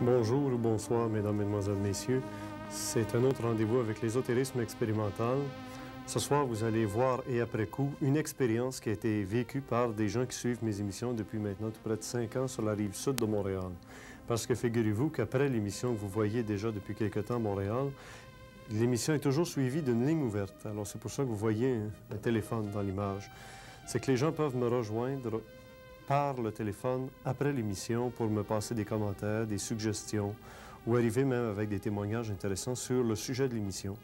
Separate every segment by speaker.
Speaker 1: Bonjour ou bonsoir, mesdames, mesdemoiselles, messieurs. C'est un autre rendez-vous avec l'ésotérisme expérimental. Ce soir, vous allez voir, et après coup, une expérience qui a été vécue par des gens qui suivent mes émissions depuis maintenant tout près de 5 ans sur la rive sud de Montréal. Parce que figurez-vous qu'après l'émission que vous voyez déjà depuis quelque temps à Montréal, l'émission est toujours suivie d'une ligne ouverte. Alors c'est pour ça que vous voyez un téléphone dans l'image. C'est que les gens peuvent me rejoindre par le téléphone après l'émission pour me passer des commentaires, des suggestions ou arriver même avec des témoignages intéressants sur le sujet de l'émission.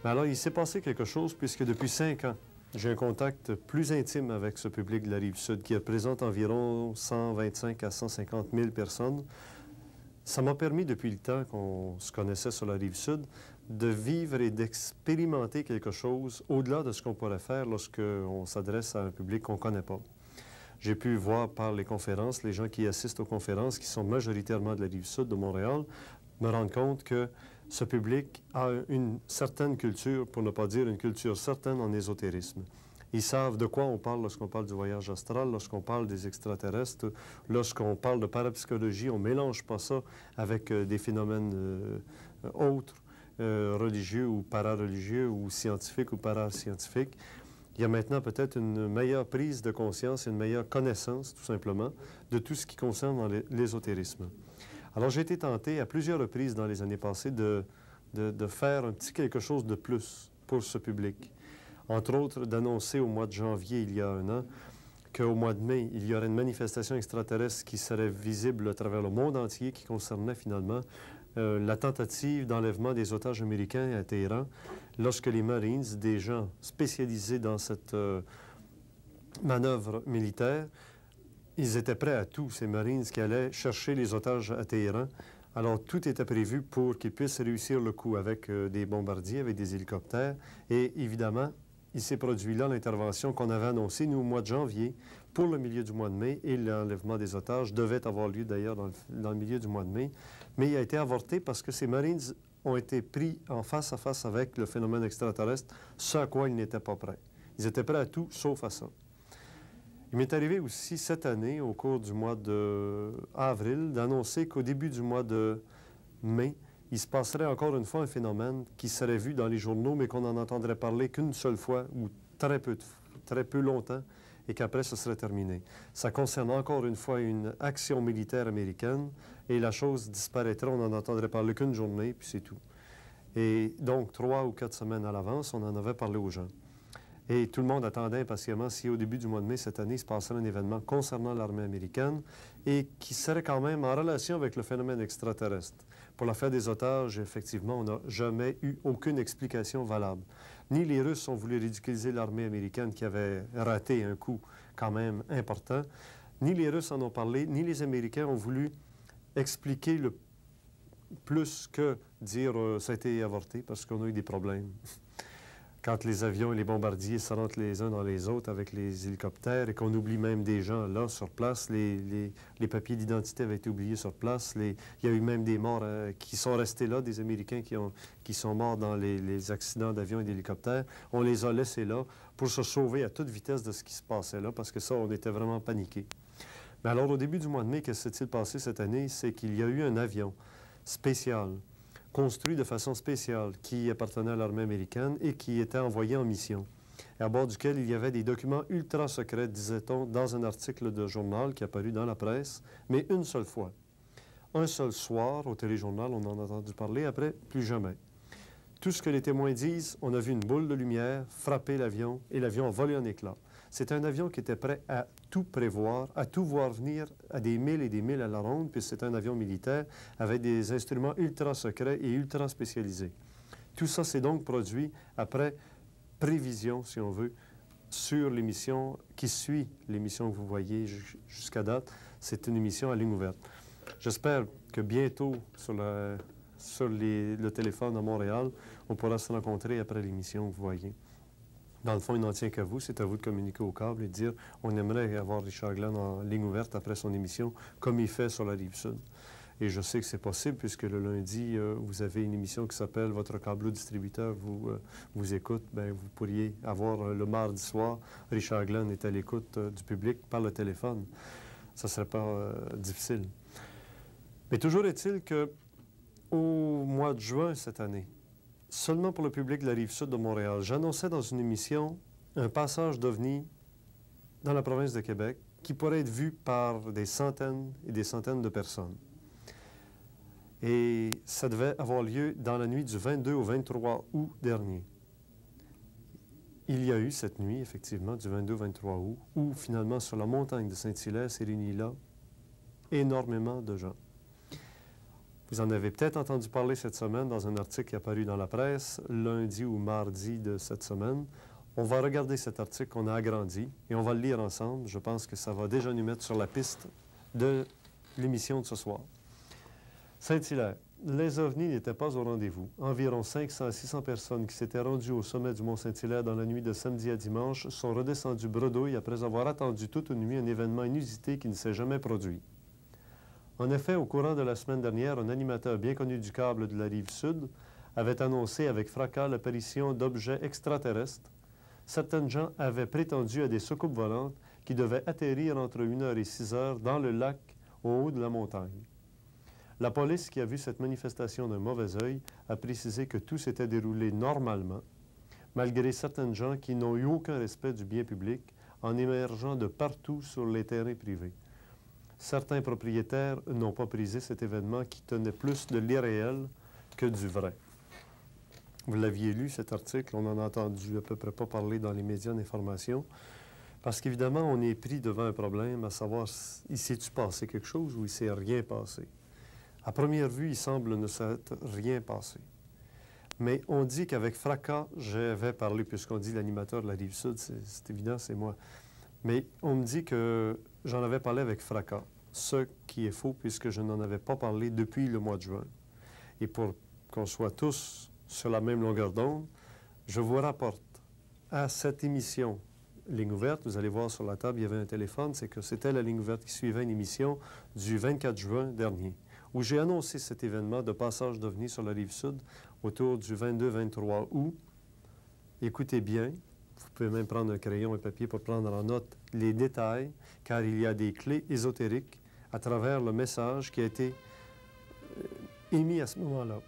Speaker 1: Mais alors, il s'est passé quelque chose puisque depuis 5 ans, j'ai un contact plus intime avec ce public de la Rive-Sud qui représente environ 125 à 150 000 personnes. Ça m'a permis, depuis le temps qu'on se connaissait sur la Rive-Sud, de vivre et d'expérimenter quelque chose au-delà de ce qu'on pourrait faire lorsqu'on s'adresse à un public qu'on ne connaît pas. J'ai pu voir par les conférences, les gens qui assistent aux conférences, qui sont majoritairement de la Rive-Sud de Montréal, me rendre compte que ce public a une certaine culture, pour ne pas dire une culture certaine en ésotérisme. Ils savent de quoi on parle lorsqu'on parle du voyage astral, lorsqu'on parle des extraterrestres, lorsqu'on parle de parapsychologie. On ne mélange pas ça avec des phénomènes autres, religieux ou parareligieux ou scientifiques ou parascientifiques. Il y a maintenant peut-être une meilleure prise de conscience et une meilleure connaissance, tout simplement, de tout ce qui concerne l'ésotérisme. Alors, j'ai été tenté à plusieurs reprises dans les années passées de faire un petit quelque chose de plus pour ce public. Entre autres, d'annoncer au mois de janvier, il y a 1 an, qu'au mois de mai, il y aurait une manifestation extraterrestre qui serait visible à travers le monde entier, qui concernait finalement la tentative d'enlèvement des otages américains à Téhéran, lorsque les Marines, des gens spécialisés dans cette manœuvre militaire, ils étaient prêts à tout, ces Marines qui allaient chercher les otages à Téhéran. Alors, tout était prévu pour qu'ils puissent réussir le coup avec des bombardiers, avec des hélicoptères. Et évidemment, il s'est produit là l'intervention qu'on avait annoncée, nous, au mois de janvier, pour le milieu du mois de mai, et l'enlèvement des otages devait avoir lieu d'ailleurs dans le milieu du mois de mai, mais il a été avorté parce que ces Marines ont été pris en face à face avec le phénomène extraterrestre, ce à quoi ils n'étaient pas prêts. Ils étaient prêts à tout, sauf à ça. Il m'est arrivé aussi cette année, au cours du mois d'avril, d'annoncer qu'au début du mois de mai, il se passerait encore une fois un phénomène qui serait vu dans les journaux, mais qu'on n'en entendrait parler qu'une seule fois ou très peu longtemps, et qu'après, ce serait terminé. Ça concerne encore une fois une action militaire américaine, et la chose disparaîtrait, on n'en entendrait parler qu'une journée, puis c'est tout. Et donc, 3 ou 4 semaines à l'avance, on en avait parlé aux gens. Et tout le monde attendait impatiemment si au début du mois de mai cette année, il se passerait un événement concernant l'armée américaine et qui serait quand même en relation avec le phénomène extraterrestre. Pour l'affaire des otages, effectivement, on n'a jamais eu aucune explication valable. Ni les Russes ont voulu ridiculiser l'armée américaine qui avait raté un coup quand même important, ni les Russes en ont parlé, ni les Américains ont voulu expliquer le plus que dire ça a été avorté parce qu'on a eu des problèmes. Quand les avions et les bombardiers se rentrent les uns dans les autres avec les hélicoptères et qu'on oublie même des gens là sur place, les papiers d'identité avaient été oubliés sur place, il y a eu même des morts qui sont restés là, des Américains qui sont morts dans les accidents d'avions et d'hélicoptères. On les a laissés là pour se sauver à toute vitesse de ce qui se passait là, parce que ça, on était vraiment paniqués. Mais alors, au début du mois de mai, qu'est-ce qui s'est passé cette année? C'est qu'il y a eu un avion spécial construit de façon spéciale, qui appartenait à l'armée américaine et qui était envoyé en mission, à bord duquel il y avait des documents ultra secrets, disait-on, dans un article de journal qui est apparu dans la presse, mais une seule fois. Un seul soir, au téléjournal, on en a entendu parler, après, plus jamais. Tout ce que les témoins disent, on a vu une boule de lumière frapper l'avion et l'avion a volé en éclats. C'est un avion qui était prêt à tout prévoir, à tout voir venir à des milles et des milles à la ronde, puis c'est un avion militaire avec des instruments ultra secrets et ultra spécialisés. Tout ça s'est donc produit après prévision, si on veut, sur l'émission qui suit l'émission que vous voyez jusqu'à date. C'est une émission à ligne ouverte. J'espère que bientôt, sur le téléphone à Montréal, on pourra se rencontrer après l'émission que vous voyez. Dans le fond, il n'en tient qu'à vous. C'est à vous de communiquer au câble et de dire on aimerait avoir Richard Glenn en ligne ouverte après son émission, comme il fait sur la Rive-Sud. Et je sais que c'est possible, puisque le lundi, vous avez une émission qui s'appelle « Votre câbleau distributeur vous écoute ». Bien, vous pourriez avoir le mardi soir, Richard Glenn est à l'écoute du public par le téléphone. Ça ne serait pas difficile. Mais toujours est-il qu'au mois de juin cette année, seulement pour le public de la Rive-Sud de Montréal, j'annonçais dans une émission un passage d'OVNI dans la province de Québec qui pourrait être vu par des centaines et des centaines de personnes. Et ça devait avoir lieu dans la nuit du 22 au 23 août dernier. Il y a eu cette nuit, effectivement, du 22 au 23 août, où finalement, sur la montagne de Saint-Hilaire, s'est réuni là énormément de gens. Vous en avez peut-être entendu parler cette semaine dans un article qui est apparu dans la presse, lundi ou mardi de cette semaine. On va regarder cet article qu'on a agrandi et on va le lire ensemble. Je pense que ça va déjà nous mettre sur la piste de l'émission de ce soir. Saint-Hilaire. Les ovnis n'étaient pas au rendez-vous. Environ 500 à 600 personnes qui s'étaient rendues au sommet du Mont-Saint-Hilaire dans la nuit de samedi à dimanche sont redescendues bredouille après avoir attendu toute une nuit un événement inusité qui ne s'est jamais produit. En effet, au courant de la semaine dernière, un animateur bien connu du câble de la Rive-Sud avait annoncé avec fracas l'apparition d'objets extraterrestres. Certaines gens avaient prétendu à des soucoupes volantes qui devaient atterrir entre 1h et 6h dans le lac au haut de la montagne. La police, qui a vu cette manifestation d'un mauvais œil, a précisé que tout s'était déroulé normalement, malgré certaines gens qui n'ont eu aucun respect du bien public en émergeant de partout sur les terrains privés. Certains propriétaires n'ont pas prisé cet événement qui tenait plus de l'irréel que du vrai. Vous l'aviez lu, cet article, on en a entendu à peu près pas parler dans les médias d'information, parce qu'évidemment, on est pris devant un problème, à savoir, il s'est-tu passé quelque chose ou il s'est rien passé? À première vue, il semble ne s'être rien passé. Mais on dit qu'avec fracas, j'avais parlé, puisqu'on dit l'animateur de la Rive-Sud, c'est évident, c'est moi. Mais on me dit que j'en avais parlé avec fracas, ce qui est faux, puisque je n'en avais pas parlé depuis le mois de juin. Et pour qu'on soit tous sur la même longueur d'onde, je vous rapporte à cette émission Ligne ouverte. Vous allez voir sur la table, il y avait un téléphone, c'est que c'était la ligne ouverte qui suivait une émission du 24 juin dernier, où j'ai annoncé cet événement de passage d'OVNI sur la Rive-Sud autour du 22-23 août. Écoutez bien, vous pouvez même prendre un crayon et papier pour prendre en note les détails, car il y a des clés ésotériques à travers le message qui a été émis à ce moment-là.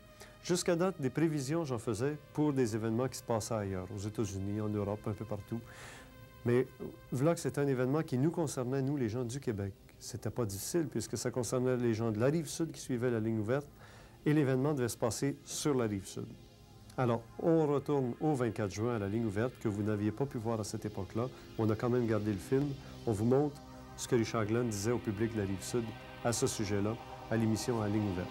Speaker 1: Jusqu'à date, des prévisions, j'en faisais pour des événements qui se passaient ailleurs, aux États-Unis, en Europe, un peu partout. Mais voilà que c'était un événement qui nous concernait, nous, les gens du Québec. C'était pas difficile, puisque ça concernait les gens de la Rive-Sud qui suivaient la ligne ouverte, et l'événement devait se passer sur la Rive-Sud. Alors, on retourne au 24 juin à la ligne ouverte, que vous n'aviez pas pu voir à cette époque-là. On a quand même gardé le film. On vous montre ce que Richard Glenn disait au public de la Rive-Sud à ce sujet-là, à l'émission à la ligne ouverte.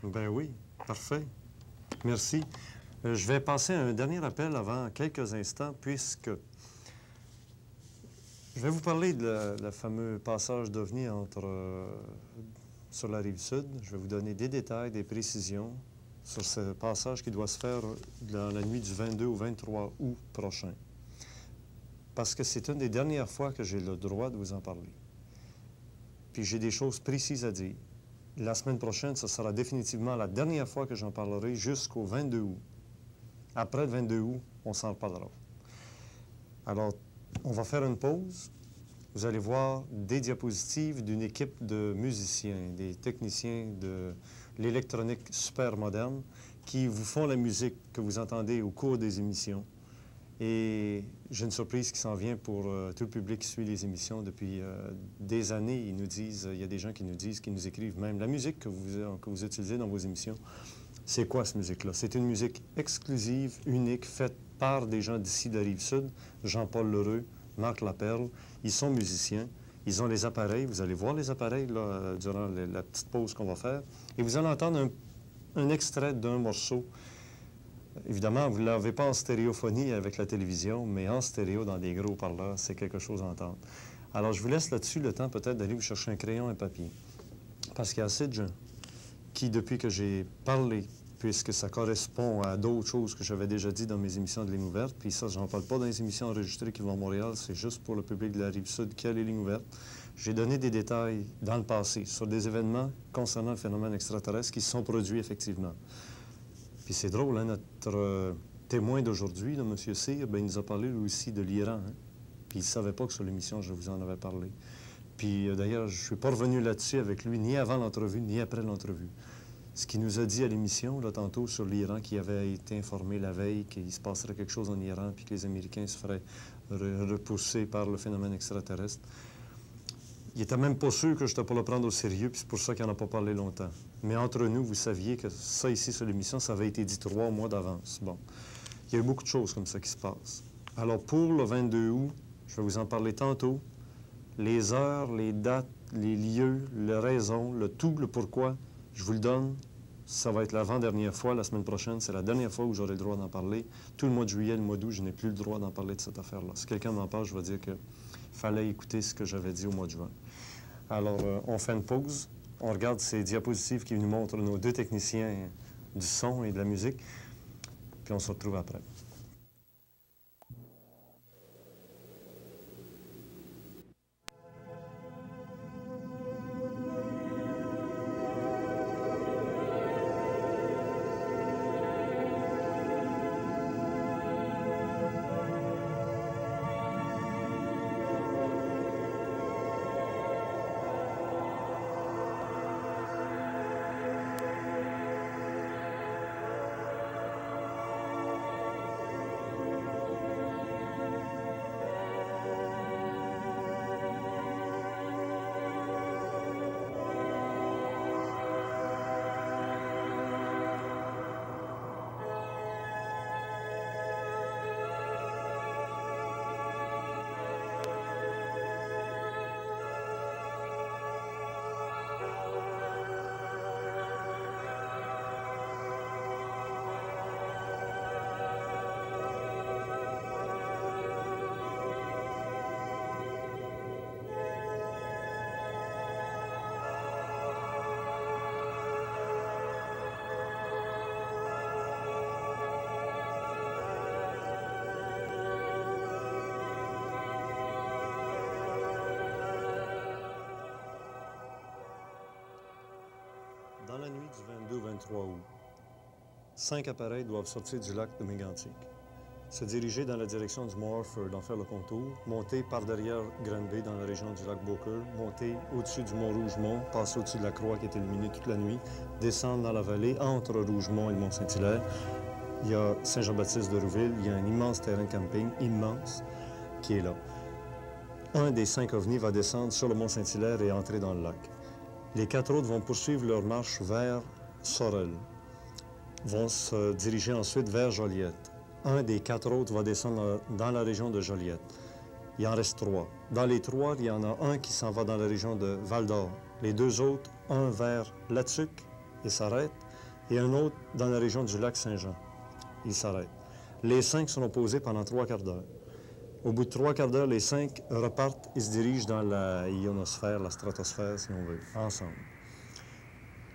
Speaker 1: Ben oui, parfait. Merci. Je vais passer à un dernier appel avant quelques instants, puisque je vais vous parler de le fameux passage d'OVNI sur la Rive-Sud. Je vais vous donner des détails, des précisions sur ce passage qui doit se faire dans la nuit du 22 au 23 août prochain. Parce que c'est une des dernières fois que j'ai le droit de vous en parler. Puis j'ai des choses précises à dire. La semaine prochaine, ce sera définitivement la dernière fois que j'en parlerai jusqu'au 22 août. Après le 22 août, on s'en reparlera. Alors, on va faire une pause. Vous allez voir des diapositives d'une équipe de musiciens, des techniciens de l'électronique super moderne qui vous font la musique que vous entendez au cours des émissions. Et j'ai une surprise qui s'en vient pour tout le public qui suit les émissions depuis des années. Ils nous disent, il y a des gens qui nous disent, qui nous écrivent même, la musique que vous utilisez dans vos émissions, c'est quoi cette musique-là? C'est une musique exclusive, unique, faite par des gens d'ici de la Rive-Sud, Jean-Paul Lheureux, Marc Laperle. Ils sont musiciens, ils ont les appareils. Vous allez voir les appareils là, durant la petite pause qu'on va faire. Et vous allez entendre un extrait d'un morceau. Évidemment, vous ne l'avez pas en stéréophonie avec la télévision, mais en stéréo, dans des gros parleurs, c'est quelque chose à entendre. Alors, je vous laisse là-dessus le temps peut-être d'aller vous chercher un crayon et un papier. Parce qu'il y a assez de gens qui, depuis que j'ai parlé, puisque ça correspond à d'autres choses que j'avais déjà dit dans mes émissions de ligne ouverte, puis ça, je n'en parle pas dans les émissions enregistrées qui vont à Montréal, c'est juste pour le public de la Rive-Sud qui a les lignes ouvertes. J'ai donné des détails dans le passé sur des événements concernant le phénomène extraterrestre qui se sont produits effectivement. Puis Puis c'est drôle, hein, notre témoin d'aujourd'hui, M. Cyr, ben, il nous a parlé lui aussi de l'Iran. Hein? Puis il ne savait pas que sur l'émission, je vous en avais parlé. Puis d'ailleurs, je ne suis pas revenu là-dessus avec lui, ni avant l'entrevue, ni après l'entrevue. Ce qu'il nous a dit à l'émission, là, tantôt, sur l'Iran, qui avait été informé la veille qu'il se passerait quelque chose en Iran, puis que les Américains se feraient repousser par le phénomène extraterrestre, il n'était même pas sûr que je n'étais pas le prendre au sérieux, puis c'est pour ça qu'il n'en a pas parlé longtemps. Mais entre nous, vous saviez que ça, ici, sur l'émission, ça avait été dit 3 mois d'avance. Bon, il y a eu beaucoup de choses comme ça qui se passent. Alors, pour le 22 août, je vais vous en parler tantôt. Les heures, les dates, les lieux, les raisons, le tout, le pourquoi, je vous le donne. Ça va être l'avant-dernière fois. La semaine prochaine, c'est la dernière fois où j'aurai le droit d'en parler. Tout le mois de juillet, le mois d'août, je n'ai plus le droit d'en parler de cette affaire-là. Si quelqu'un m'en parle, je vais dire qu'il fallait écouter ce que j'avais dit au mois de juin. Alors, on fait une pause. On regarde ces diapositives qui nous montrent nos 2 techniciens du son et de la musique. Puis on se retrouve après. Dans la nuit du 22 au 23 août, 5 appareils doivent sortir du lac de Mégantic, se diriger dans la direction du Mont Orford, en faire le contour, monter par derrière Granby dans la région du lac Beaucourt, monter au-dessus du Mont Rougemont, passer au-dessus de la croix qui est illuminée toute la nuit, descendre dans la vallée entre Rougemont et le Mont-Saint-Hilaire. Il y a Saint-Jean-Baptiste de Rouville, il y a un immense terrain de camping, immense, qui est là. Un des 5 ovnis va descendre sur le Mont-Saint-Hilaire et entrer dans le lac. Les 4 autres vont poursuivre leur marche vers Sorel, vont se diriger ensuite vers Joliette. Un des 4 autres va descendre dans la région de Joliette. Il en reste 3. Dans les 3, il y en a un qui s'en va dans la région de Val-d'Or. Les 2 autres, un vers Latuc et s'arrête, et un autre dans la région du lac Saint-Jean. Il s'arrête. Les 5 seront posés pendant 3 quarts d'heure. Au bout de 3 quarts d'heure, les 5 repartent et se dirigent dans la ionosphère, la stratosphère, si on veut, ensemble.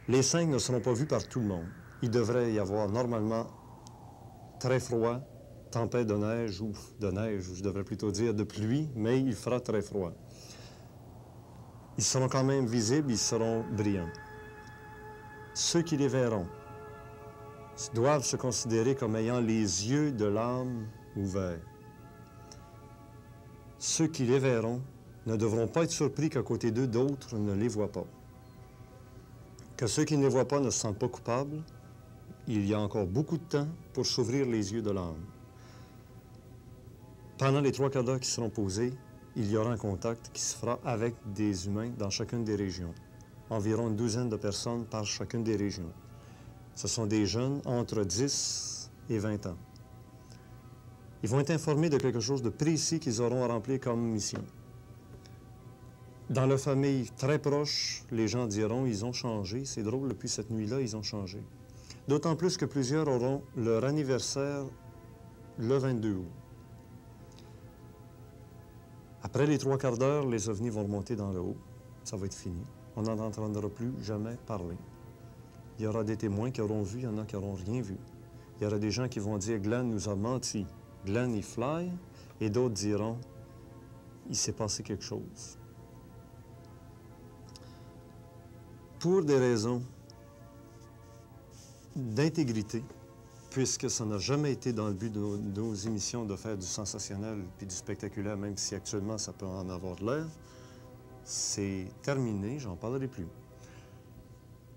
Speaker 1: Les 5 ne seront pas vus par tout le monde. Il devrait y avoir normalement très froid, tempête de neige, ou je devrais plutôt dire de pluie, mais il fera très froid. Ils seront quand même visibles, ils seront brillants. Ceux qui les verront doivent se considérer comme ayant les yeux de l'âme ouverts. Ceux qui les verront ne devront pas être surpris qu'à côté d'eux, d'autres ne les voient pas. Que ceux qui ne les voient pas ne se sentent pas coupables, il y a encore beaucoup de temps pour s'ouvrir les yeux de l'âme. Pendant les 3 quarts d'heure qui seront posés, il y aura un contact qui se fera avec des humains dans chacune des régions. Environ une douzaine de personnes par chacune des régions. Ce sont des jeunes entre 10 et 20 ans. Ils vont être informés de quelque chose de précis qu'ils auront à remplir comme mission. Dans leur famille très proche, les gens diront « ils ont changé ». C'est drôle, depuis cette nuit-là, ils ont changé. D'autant plus que plusieurs auront leur anniversaire le 22 août. Après les 3 quarts d'heure, les ovnis vont remonter dans le haut. Ça va être fini. On n'en entendra plus jamais parler. Il y aura des témoins qui auront vu, il y en a qui n'auront rien vu. Il y aura des gens qui vont dire « Glenn nous a menti ». Glenn, il fly, et d'autres diront « il s'est passé quelque chose ». Pour des raisons d'intégrité, puisque ça n'a jamais été dans le but de nos émissions de faire du sensationnel puis du spectaculaire, même si actuellement ça peut en avoir de l'air, c'est terminé, j'en parlerai plus.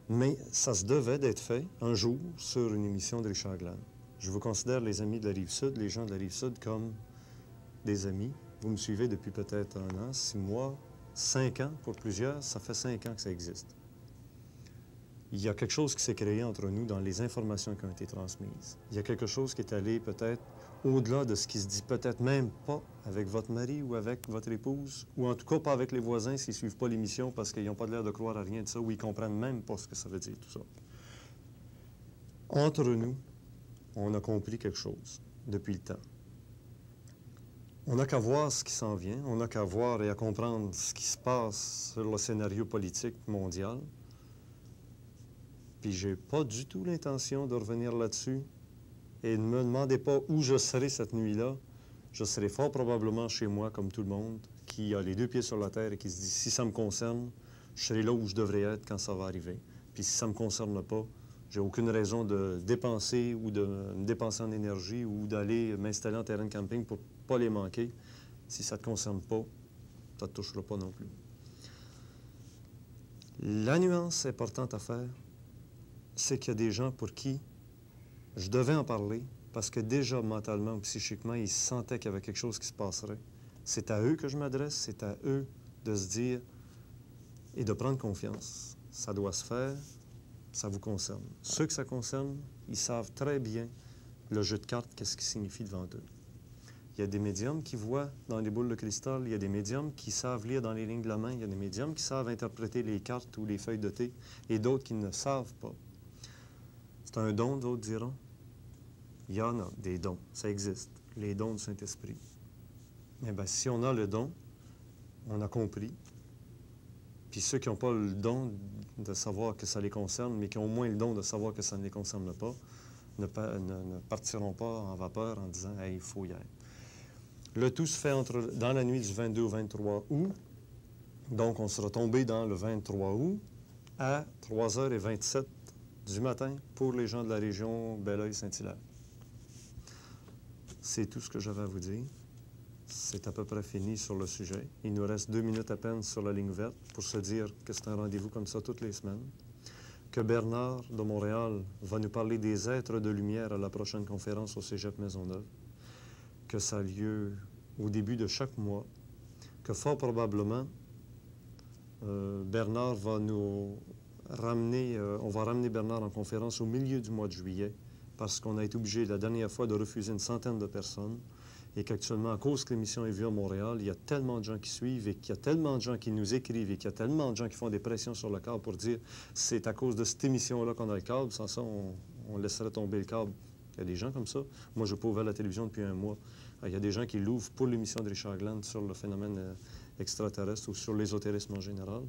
Speaker 1: Mais ça se devait d'être fait un jour sur une émission de Richard Glenn. Je vous considère les amis de la Rive-Sud, les gens de la Rive-Sud, comme des amis. Vous me suivez depuis peut-être 1 an, 6 mois, 5 ans pour plusieurs, ça fait 5 ans que ça existe. Il y a quelque chose qui s'est créé entre nous dans les informations qui ont été transmises. Il y a quelque chose qui est allé peut-être au-delà de ce qui se dit peut-être même pas avec votre mari ou avec votre épouse, ou en tout cas pas avec les voisins s'ils ne suivent pas l'émission parce qu'ils n'ont pas l'air de croire à rien de ça, ou ils ne comprennent même pas ce que ça veut dire, tout ça. Entre nous, on a compris quelque chose depuis le temps. On n'a qu'à voir ce qui s'en vient, on n'a qu'à voir et à comprendre ce qui se passe sur le scénario politique mondial. Puis j'ai pas du tout l'intention de revenir là-dessus. Et ne me demandez pas où je serai cette nuit-là. Je serai fort probablement chez moi, comme tout le monde, qui a les 2 pieds sur la terre et qui se dit, si ça me concerne, je serai là où je devrais être quand ça va arriver. Puis si ça ne me concerne pas, j'ai aucune raison de dépenser ou de me dépenser en énergie ou d'aller m'installer en terrain de camping pour ne pas les manquer. Si ça ne te concerne pas, ça ne te touchera pas non plus. La nuance importante à faire, c'est qu'il y a des gens pour qui je devais en parler parce que déjà, mentalement ou psychiquement, ils sentaient qu'il y avait quelque chose qui se passerait. C'est à eux que je m'adresse, c'est à eux de se dire et de prendre confiance. Ça doit se faire, ça vous concerne. Ceux que ça concerne, ils savent très bien le jeu de cartes, qu'est-ce qu'il signifie devant eux. Il y a des médiums qui voient dans les boules de cristal, il y a des médiums qui savent lire dans les lignes de la main, il y a des médiums qui savent interpréter les cartes ou les feuilles de thé, et d'autres qui ne savent pas. C'est un don, d'autres diront. Il y en a des dons, ça existe, les dons du Saint-Esprit. Eh bien, si on a le don, on a compris. Puis ceux qui n'ont pas le don de savoir que ça les concerne, mais qui ont au moins le don de savoir que ça ne les concerne pas, ne partiront pas en vapeur en disant « Hey, il faut y être ». Le tout se fait dans la nuit du 22 au 23 août. Donc, on sera tombé dans le 23 août à 3h27 du matin pour les gens de la région Belleuil-Saint-Hilaire. C'est tout ce que j'avais à vous dire. C'est à peu près fini sur le sujet. Il nous reste 2 minutes à peine sur la ligne verte pour se dire que c'est un rendez-vous comme ça toutes les semaines. Que Bernard de Montréal va nous parler des êtres de lumière à la prochaine conférence au Cégep Maisonneuve. Que ça a lieu au début de chaque mois. Que fort probablement, Bernard va nous ramener, on va ramener Bernard en conférence au milieu du mois de juillet parce qu'on a été obligé la dernière fois de refuser une centaine de personnes et qu'actuellement, à cause que l'émission est vue à Montréal, il y a tellement de gens qui suivent et qu'il y a tellement de gens qui nous écrivent et qu'il y a tellement de gens qui font des pressions sur le câble pour dire c'est à cause de cette émission-là qu'on a le câble, sans ça, on laisserait tomber le câble. Il y a des gens comme ça. Moi, je n'ai pas ouvert la télévision depuis 1 mois. Il y a des gens qui l'ouvrent pour l'émission de Richard Glenn sur le phénomène extraterrestre ou sur l'ésotérisme en général.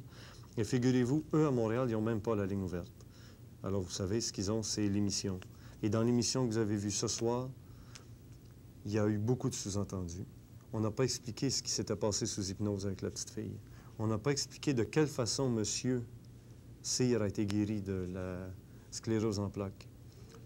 Speaker 1: Et figurez-vous, eux, à Montréal, ils n'ont même pas la ligne ouverte. Alors, vous savez, ce qu'ils ont, c'est l'émission. Et dans l'émission que vous avez vue ce soir, il y a eu beaucoup de sous-entendus. On n'a pas expliqué ce qui s'était passé sous hypnose avec la petite fille. On n'a pas expliqué de quelle façon M. Cyr a été guéri de la sclérose en plaques.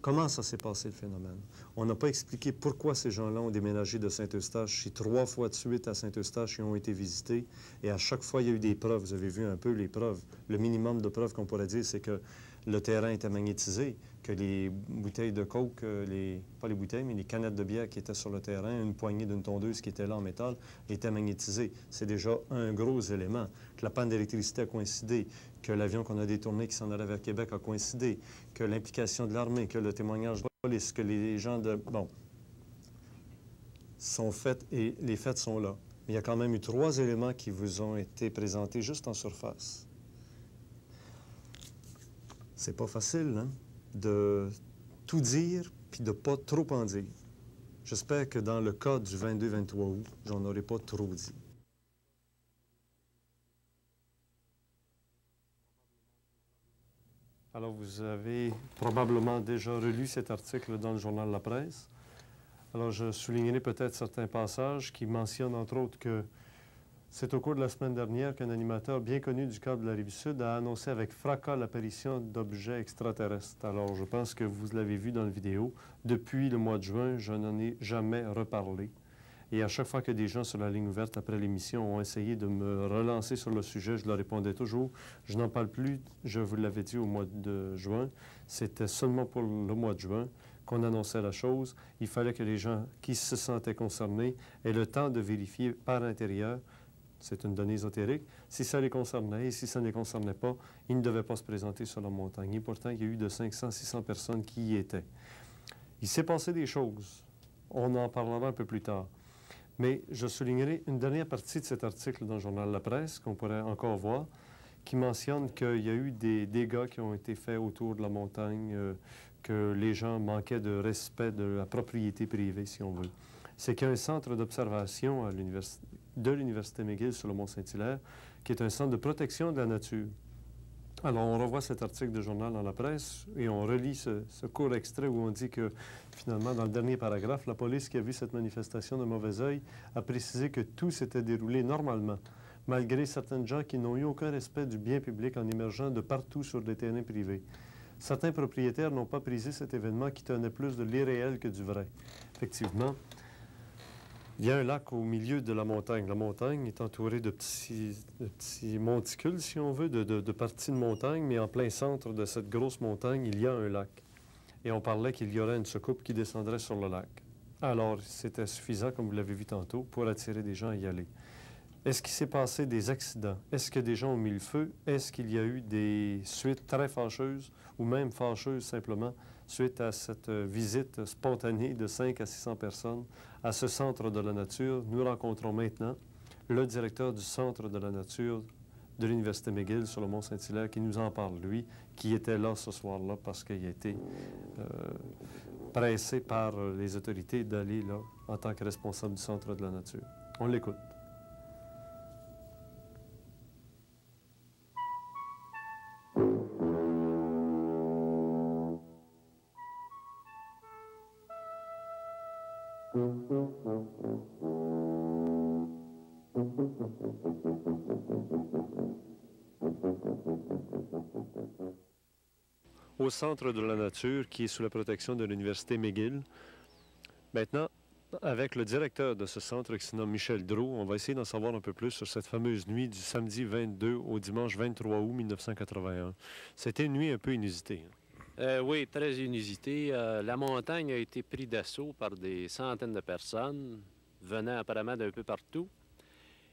Speaker 1: Comment ça s'est passé, le phénomène? On n'a pas expliqué pourquoi ces gens-là ont déménagé de Saint-Eustache. Si 3 fois de suite à Saint-Eustache, ils ont été visités. Et à chaque fois, il y a eu des preuves. Vous avez vu un peu les preuves. Le minimum de preuves qu'on pourrait dire, c'est que le terrain était magnétisé, que les bouteilles de coke, pas les bouteilles, mais les canettes de bière qui étaient sur le terrain, une poignée d'une tondeuse qui était là en métal, étaient magnétisées. C'est déjà un gros élément. Que la panne d'électricité a coïncidé, que l'avion qu'on a détourné qui s'en allait vers Québec a coïncidé, que l'implication de l'armée, que le témoignage de la police, que les gens de... Bon, sont faits et les faits sont là. Mais il y a quand même eu 3 éléments qui vous ont été présentés juste en surface. C'est pas facile, hein, de tout dire puis de pas trop en dire. J'espère que dans le cas du 22-23 août, j'en aurai pas trop dit. Alors, vous avez probablement déjà relu cet article dans le journal La Presse. Alors, je soulignerai peut-être certains passages qui mentionnent, entre autres, que C'est au cours de la semaine dernière qu'un animateur bien connu du câble de la Rive-Sud a annoncé avec fracas l'apparition d'objets extraterrestres. Alors, je pense que vous l'avez vu dans la vidéo. Depuis le mois de juin, je n'en ai jamais reparlé. Et à chaque fois que des gens sur la ligne ouverte après l'émission ont essayé de me relancer sur le sujet, je leur répondais toujours, je n'en parle plus, je vous l'avais dit au mois de juin. C'était seulement pour le mois de juin qu'on annonçait la chose. Il fallait que les gens qui se sentaient concernés aient le temps de vérifier par l'intérieur. C'est une donnée ésotérique. Si ça les concernait et si ça ne les concernait pas, ils ne devaient pas se présenter sur la montagne. Et pourtant, il y a eu de 500-600 personnes qui y étaient. Il s'est passé des choses. On en parlera un peu plus tard. Mais je soulignerai une dernière partie de cet article dans le journal La Presse, qu'on pourrait encore voir, qui mentionne qu'il y a eu des dégâts qui ont été faits autour de la montagne, que les gens manquaient de respect de la propriété privée, si on veut. C'est qu'il y a un centre d'observation de l'Université McGill sur le Mont-Saint-Hilaire, qui est un centre de protection de la nature. Alors, on revoit cet article de journal dans la presse et on relit ce court extrait où on dit que, finalement, dans le dernier paragraphe, la police qui a vu cette manifestation de mauvais œil a précisé que tout s'était déroulé normalement, malgré certaines gens qui n'ont eu aucun respect du bien public en émergeant de partout sur des terrains privés. Certains propriétaires n'ont pas prisé cet événement qui tenait plus de l'irréel que du vrai. Effectivement, il y a un lac au milieu de la montagne. La montagne est entourée de petits monticules, si on veut, de parties de montagne, mais en plein centre de cette grosse montagne, il y a un lac. Et on parlait qu'il y aurait une soucoupe qui descendrait sur le lac. Alors, c'était suffisant, comme vous l'avez vu tantôt, pour attirer des gens à y aller. Est-ce qu'il s'est passé des accidents? Est-ce que des gens ont mis le feu? Est-ce qu'il y a eu des suites très fâcheuses, ou même fâcheuses simplement, suite à cette visite spontanée de 500 à 600 personnes à ce centre de la nature? Nous rencontrons maintenant le directeur du centre de la nature de l'Université McGill sur le Mont-Saint-Hilaire qui nous en parle, lui, qui était là ce soir-là parce qu'il a été pressé par les autorités d'aller là en tant que responsable du centre de la nature. On l'écoute. Au centre de la nature, qui est sous la protection de l'Université McGill. Maintenant, avec le directeur de ce centre qui se nomme Michel Drault, on va essayer d'en savoir un peu plus sur cette fameuse nuit du samedi 22 au dimanche 23 août 1981. C'était une nuit un peu inusitée.
Speaker 2: Oui, très inusitée. La montagne a été prise d'assaut par des centaines de personnes venant apparemment d'un peu partout.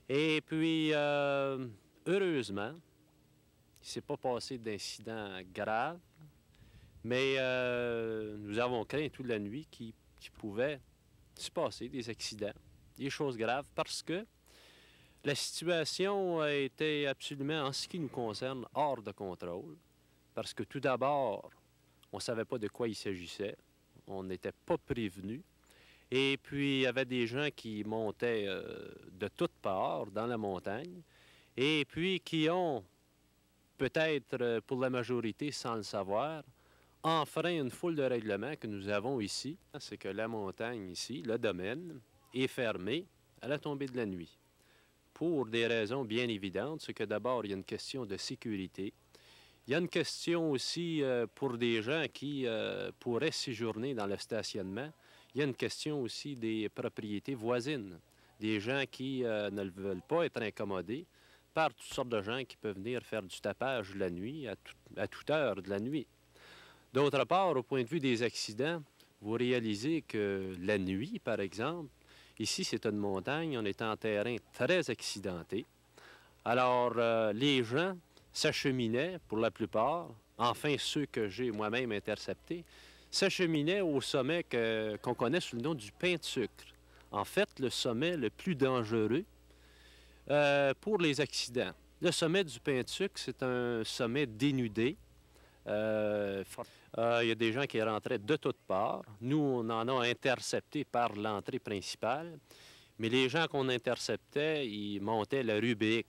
Speaker 2: Et puis, heureusement, il ne s'est pas passé d'incident grave, mais nous avons craint toute la nuit qu'il pouvait se passer des accidents, des choses graves, parce que la situation a été absolument, en ce qui nous concerne, hors de contrôle. Parce que tout d'abord, on ne savait pas de quoi il s'agissait, on n'était pas prévenus. Et puis, il y avait des gens qui montaient de toutes parts dans la montagne, et puis qui ont, peut-être pour la majorité sans le savoir, enfreint une foule de règlements que nous avons ici. C'est que la montagne ici, le domaine, est fermé à la tombée de la nuit. Pour des raisons bien évidentes, c'est que d'abord, il y a une question de sécurité. Il y a une question aussi pour des gens qui pourraient séjourner dans le stationnement. Il y a une question aussi des propriétés voisines, des gens qui ne veulent pas être incommodés par toutes sortes de gens qui peuvent venir faire du tapage la nuit, à toute heure de la nuit. D'autre part, au point de vue des accidents, vous réalisez que la nuit, par exemple, ici c'est une montagne, on est en terrain très accidenté. Alors, les gens s'acheminaient, pour la plupart, enfin ceux que j'ai moi-même interceptés, s'acheminaient au sommet qu'on connaît sous le nom du pain de sucre. En fait, le sommet le plus dangereux pour les accidents. Le sommet du pain de sucre, c'est un sommet dénudé. Il y a des gens qui rentraient de toutes parts. Nous, on en a intercepté par l'entrée principale. Mais les gens qu'on interceptait, ils montaient la rue Bic,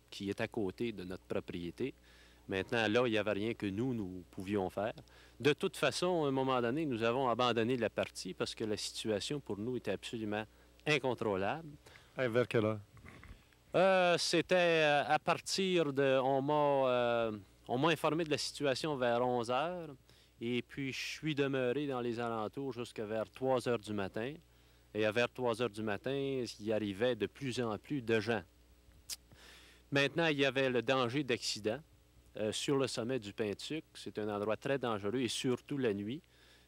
Speaker 2: qui est à côté de notre propriété. Maintenant, là, il n'y avait rien que nous pouvions faire. De toute façon, à un moment donné, nous avons abandonné la partie parce que la situation pour nous était absolument incontrôlable.
Speaker 1: Vers quelle heure?
Speaker 2: C'était à partir de... On m'a informé de la situation vers 11 heures. Et puis, je suis demeuré dans les alentours jusqu'à vers 3 heures du matin. Et vers 3 heures du matin, il y arrivait de plus en plus de gens. Maintenant, il y avait le danger d'accident sur le sommet du Pin-de-Sucre. C'est un endroit très dangereux, et surtout la nuit,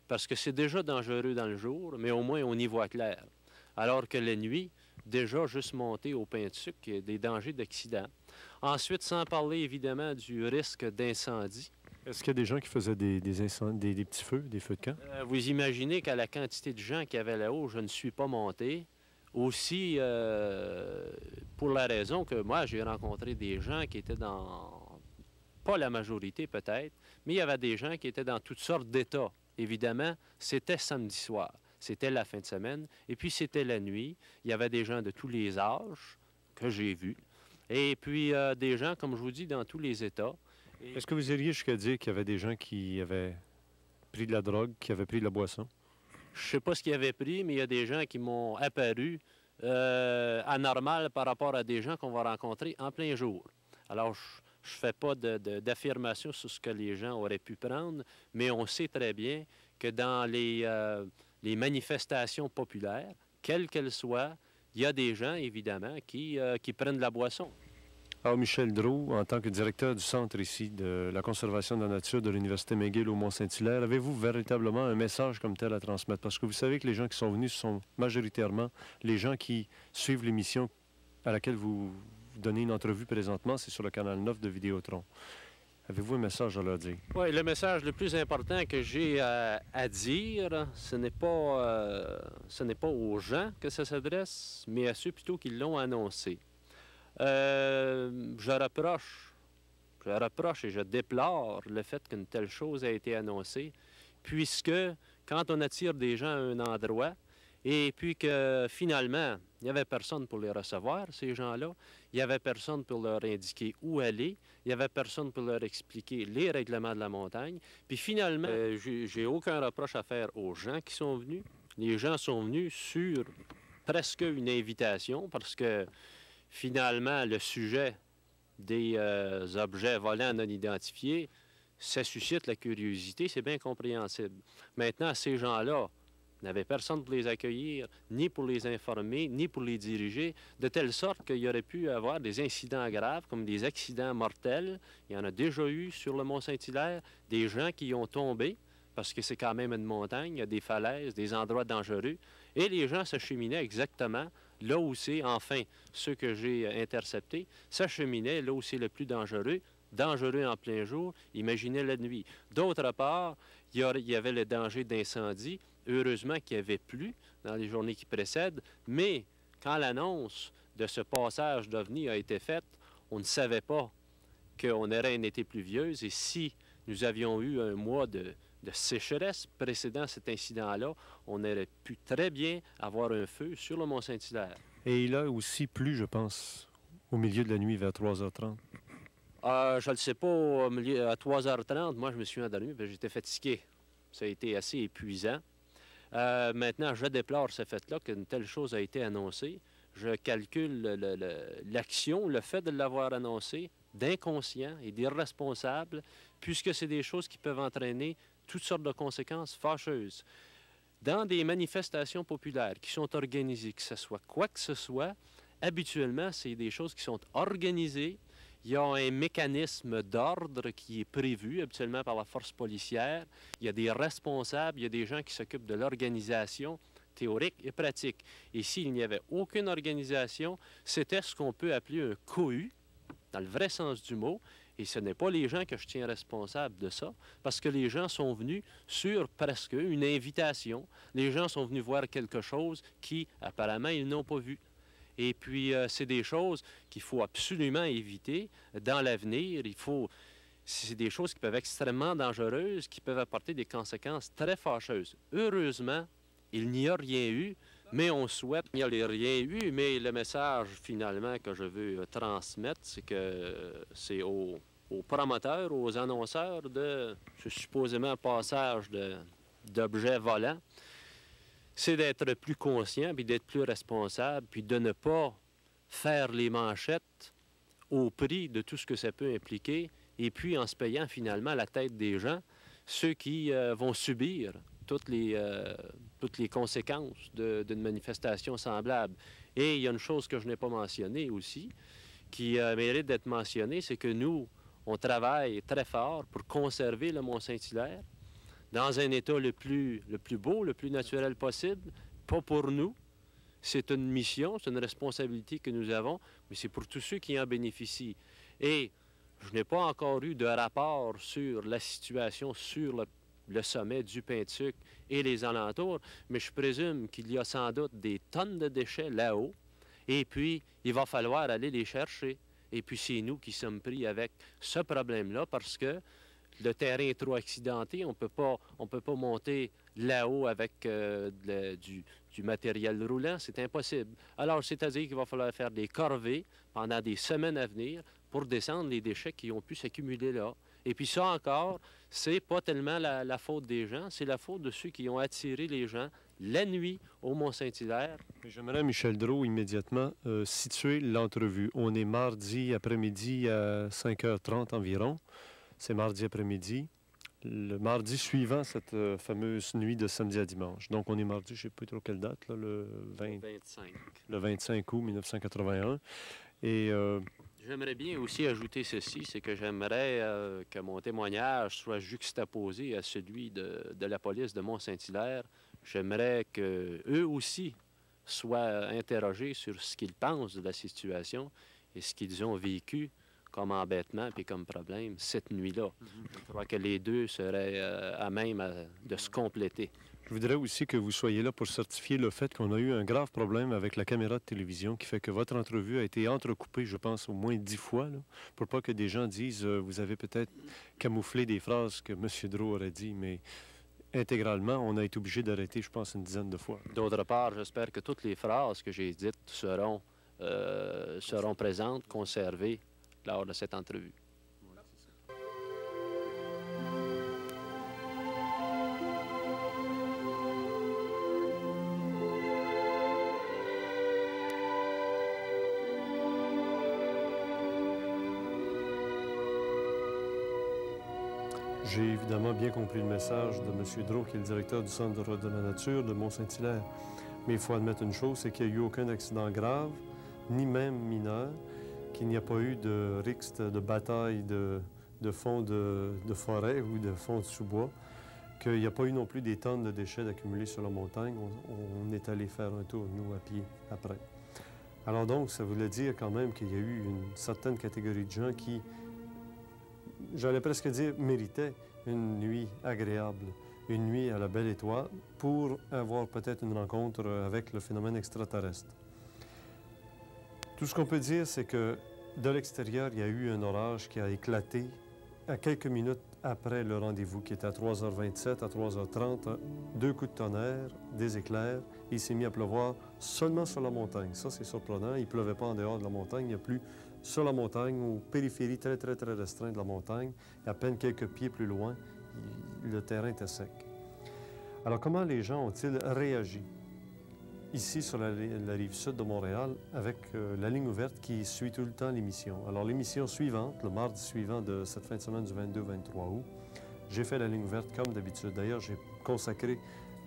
Speaker 2: parce que c'est déjà dangereux dans le jour, mais au moins on y voit clair. Alors que la nuit, déjà juste monter au Pin-de-Sucre, il y a des dangers d'accident. Ensuite, sans parler évidemment du risque d'incendie.
Speaker 1: Est-ce qu'il y a des gens qui faisaient des petits feux, des feux de camp?
Speaker 2: Vous imaginez qu'à la quantité de gens qu'il y avait là-haut, je ne suis pas monté. Aussi, pour la raison que moi, j'ai rencontré des gens qui étaient dans, pas la majorité peut-être, mais il y avait des gens qui étaient dans toutes sortes d'états. Évidemment, c'était samedi soir, c'était la fin de semaine, et puis c'était la nuit. Il y avait des gens de tous les âges que j'ai vus, et puis des gens, comme je vous dis, dans tous les états.
Speaker 1: Est-ce que vous iriez jusqu'à dire qu'il y avait des gens qui avaient pris de la drogue, qui avaient pris de la boisson?
Speaker 2: Je ne sais pas ce qu'ils avaient pris, mais il y a des gens qui m'ont apparu anormal par rapport à des gens qu'on va rencontrer en plein jour. Alors, je ne fais pas d'affirmation sur ce que les gens auraient pu prendre, mais on sait très bien que dans les manifestations populaires, quelles qu'elles soient, il y a des gens, évidemment, qui prennent de la boisson.
Speaker 1: Alors, Michel Drault, en tant que directeur du centre ici de la conservation de la nature de l'Université McGill au Mont-Saint-Hilaire, avez-vous véritablement un message comme tel à transmettre? Parce que vous savez que les gens qui sont venus sont majoritairement les gens qui suivent l'émission à laquelle vous donnez une entrevue présentement, c'est sur le canal 9 de Vidéotron. Avez-vous un message à leur dire?
Speaker 2: Oui, le message le plus important que j'ai à dire, ce n'est pas aux gens que ça s'adresse, mais à ceux plutôt qui l'ont annoncé. Je reproche et je déplore le fait qu'une telle chose a été annoncée, puisque quand on attire des gens à un endroit, et puis que finalement, il n'y avait personne pour les recevoir, ces gens-là, il n'y avait personne pour leur indiquer où aller, il n'y avait personne pour leur expliquer les règlements de la montagne, puis finalement, j'ai aucun reproche à faire aux gens qui sont venus. Les gens sont venus sur presque une invitation, parce que finalement, le sujet des objets volants non identifiés, ça suscite la curiosité, c'est bien compréhensible. Maintenant, ces gens-là n'avaient personne pour les accueillir, ni pour les informer, ni pour les diriger, de telle sorte qu'il y aurait pu avoir des incidents graves, comme des accidents mortels. Il y en a déjà eu sur le Mont-Saint-Hilaire, des gens qui y ont tombé, parce que c'est quand même une montagne, il y a des falaises, des endroits dangereux, et les gens s'acheminaient exactement là où c'est, enfin, ceux que j'ai interceptés, s'acheminaient là où c'est le plus dangereux, dangereux en plein jour, imaginez la nuit. D'autre part, il y avait le danger d'incendie. Heureusement qu'il n'y avait plus dans les journées qui précèdent, mais quand l'annonce de ce passage d'OVNI a été faite, on ne savait pas qu'on aurait un été pluvieuse, et si nous avions eu un mois de sécheresse précédant cet incident-là, on aurait pu très bien avoir un feu sur le Mont-Saint-Hilaire.
Speaker 1: Et il a aussi plu, je pense, au milieu de la nuit vers 3h30.
Speaker 2: Je ne le sais pas, à 3h30, moi je me suis endormi, j'étais fatigué. Ça a été assez épuisant. Maintenant, je déplore ce fait-là qu'une telle chose a été annoncée. Je calcule l'action, le fait de l'avoir annoncé, d'inconscient et d'irresponsable, puisque c'est des choses qui peuvent entraîner toutes sortes de conséquences fâcheuses. Dans des manifestations populaires qui sont organisées, que ce soit quoi que ce soit, habituellement, c'est des choses qui sont organisées. Il y a un mécanisme d'ordre qui est prévu habituellement par la force policière. Il y a des responsables, il y a des gens qui s'occupent de l'organisation théorique et pratique. Et s'il n'y avait aucune organisation, c'était ce qu'on peut appeler un cohue, dans le vrai sens du mot. Et ce n'est pas les gens que je tiens responsables de ça, parce que les gens sont venus sur presque une invitation. Les gens sont venus voir quelque chose qui, apparemment, ils n'ont pas vu. Et puis, c'est des choses qu'il faut absolument éviter dans l'avenir. C'est des choses qui peuvent être extrêmement dangereuses, qui peuvent apporter des conséquences très fâcheuses. Heureusement, il n'y a rien eu, mais on souhaite qu'il n'y ait rien eu. Mais le message, finalement, que je veux transmettre, c'est que c'est aux promoteurs, aux annonceurs de ce supposément passage d'objets volants, c'est d'être plus conscient, puis d'être plus responsable, puis de ne pas faire les manchettes au prix de tout ce que ça peut impliquer, et puis en se payant finalement la tête des gens, ceux qui vont subir toutes les conséquences d'une manifestation semblable. Et il y a une chose que je n'ai pas mentionnée aussi, qui mérite d'être mentionnée, c'est que nous, on travaille très fort pour conserver le Mont-Saint-Hilaire dans un état le plus beau, le plus naturel possible, pas pour nous. C'est une mission, c'est une responsabilité que nous avons, mais c'est pour tous ceux qui en bénéficient. Et je n'ai pas encore eu de rapport sur la situation sur le sommet du Pin-de-Sucre et les alentours, mais je présume qu'il y a sans doute des tonnes de déchets là-haut, et puis il va falloir aller les chercher. Et puis c'est nous qui sommes pris avec ce problème-là parce que le terrain est trop accidenté, on peut pas monter là-haut avec du matériel roulant, c'est impossible. Alors, c'est-à-dire qu'il va falloir faire des corvées pendant des semaines à venir pour descendre les déchets qui ont pu s'accumuler là. Et puis ça encore, c'est pas tellement la faute des gens, c'est la faute de ceux qui ont attiré les gens la nuit au Mont-Saint-Hilaire.
Speaker 1: J'aimerais, Michel Drault, immédiatement situer l'entrevue. On est mardi après-midi à 5h30 environ. C'est mardi après-midi. Le mardi suivant cette fameuse nuit de samedi à dimanche. Donc, on est mardi, je ne sais pas trop quelle date, là, le
Speaker 2: 25.
Speaker 1: Le 25 août 1981. Et...
Speaker 2: J'aimerais bien aussi ajouter ceci, c'est que j'aimerais que mon témoignage soit juxtaposé à celui de la police de Mont-Saint-Hilaire. J'aimerais qu'eux aussi soient interrogés sur ce qu'ils pensent de la situation et ce qu'ils ont vécu comme embêtement et comme problème cette nuit-là. Je crois que les deux seraient à même de se compléter.
Speaker 1: Je voudrais aussi que vous soyez là pour certifier le fait qu'on a eu un grave problème avec la caméra de télévision qui fait que votre entrevue a été entrecoupée, je pense, au moins 10 fois, là, pour pas que des gens disent vous avez peut-être camouflé des phrases que M. Drault aurait dit, mais intégralement, on a été obligé d'arrêter, je pense, une dizaine de fois.
Speaker 2: D'autre part, j'espère que toutes les phrases que j'ai dites seront présentes, conservées lors de cette entrevue.
Speaker 1: J'ai évidemment bien compris le message de M. Drault, qui est le directeur du Centre de la nature de Mont-Saint-Hilaire. Mais il faut admettre une chose, c'est qu'il n'y a eu aucun accident grave, ni même mineur, qu'il n'y a pas eu de rixe de bataille de fond de forêt ou de fond de sous-bois, qu'il n'y a pas eu non plus des tonnes de déchets accumulés sur la montagne. On est allé faire un tour, nous, à pied, après. Alors donc, ça voulait dire quand même qu'il y a eu une certaine catégorie de gens qui, j'allais presque dire, méritaient une nuit agréable, une nuit à la belle étoile, pour avoir peut-être une rencontre avec le phénomène extraterrestre. Tout ce qu'on peut dire, c'est que de l'extérieur, il y a eu un orage qui a éclaté à quelques minutes après le rendez-vous, qui était à 3h27, à 3h30, 2 coups de tonnerre, des éclairs, et il s'est mis à pleuvoir seulement sur la montagne. Ça, c'est surprenant. Il ne pleuvait pas en dehors de la montagne, il n'y a plus sur la montagne, aux périphéries très restreintes de la montagne, à peine quelques pieds plus loin, le terrain était sec. Alors, comment les gens ont-ils réagi ici sur la rive sud de Montréal avec la ligne ouverte qui suit tout le temps l'émission? Alors, l'émission suivante, le mardi suivant de cette fin de semaine du 22-23 août, j'ai fait la ligne ouverte comme d'habitude. D'ailleurs, j'ai consacré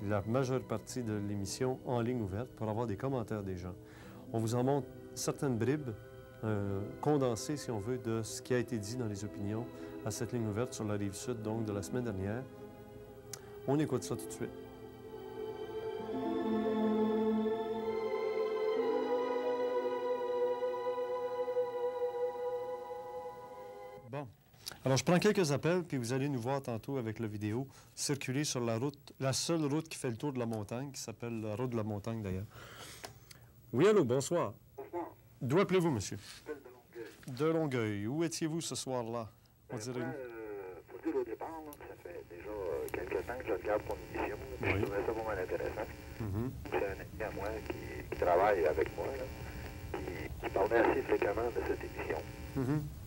Speaker 1: la majeure partie de l'émission en ligne ouverte pour avoir des commentaires des gens. On vous en montre certaines bribes, condensé, si on veut, de ce qui a été dit dans les opinions à cette ligne ouverte sur la rive sud, donc de la semaine dernière. On écoute ça tout de suite. Bon. Alors, je prends quelques appels, puis vous allez nous voir tantôt avec la vidéo circuler sur la route, la seule route qui fait le tour de la montagne, qui s'appelle la route de la montagne, d'ailleurs. Oui, allô, bonsoir. D'où appelez-vous, monsieur? De Longueuil. Où étiez-vous ce soir-là?
Speaker 3: On dirait... Faut dire au départ, là, ça fait déjà quelques temps que je regarde ton émission. Oui. Je trouvais ça vraiment intéressant. C'est un ami à moi qui travaille avec moi, là, qui parlait assez fréquemment de cette émission.